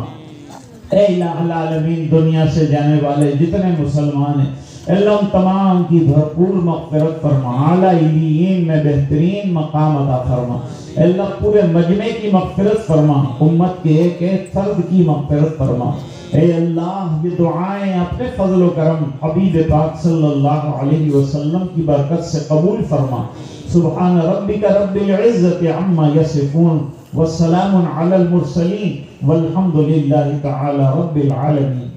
اے الہ العالمین دنیا سے جانے والے جتنے مسلمان ہیں اللہ ان تمام کی بھرپور مغفرت فرما، اعلیٰ علیین میں بہترین مقام عطا فرما، اللہ پورے مجمع کی مغفرت فرما، امت کے ایک ایک فرد کی مغفرت فرما۔ اے اللہ یہ دعائیں اپنے فضل و کرم حبیب پاک صلی اللہ علیہ وسلم کی برکت سے قبول فرما۔ سبحان ربک رب العزت عما یصفون والسلام علی المرسلین والحمد للہ تعالی رب العالمین۔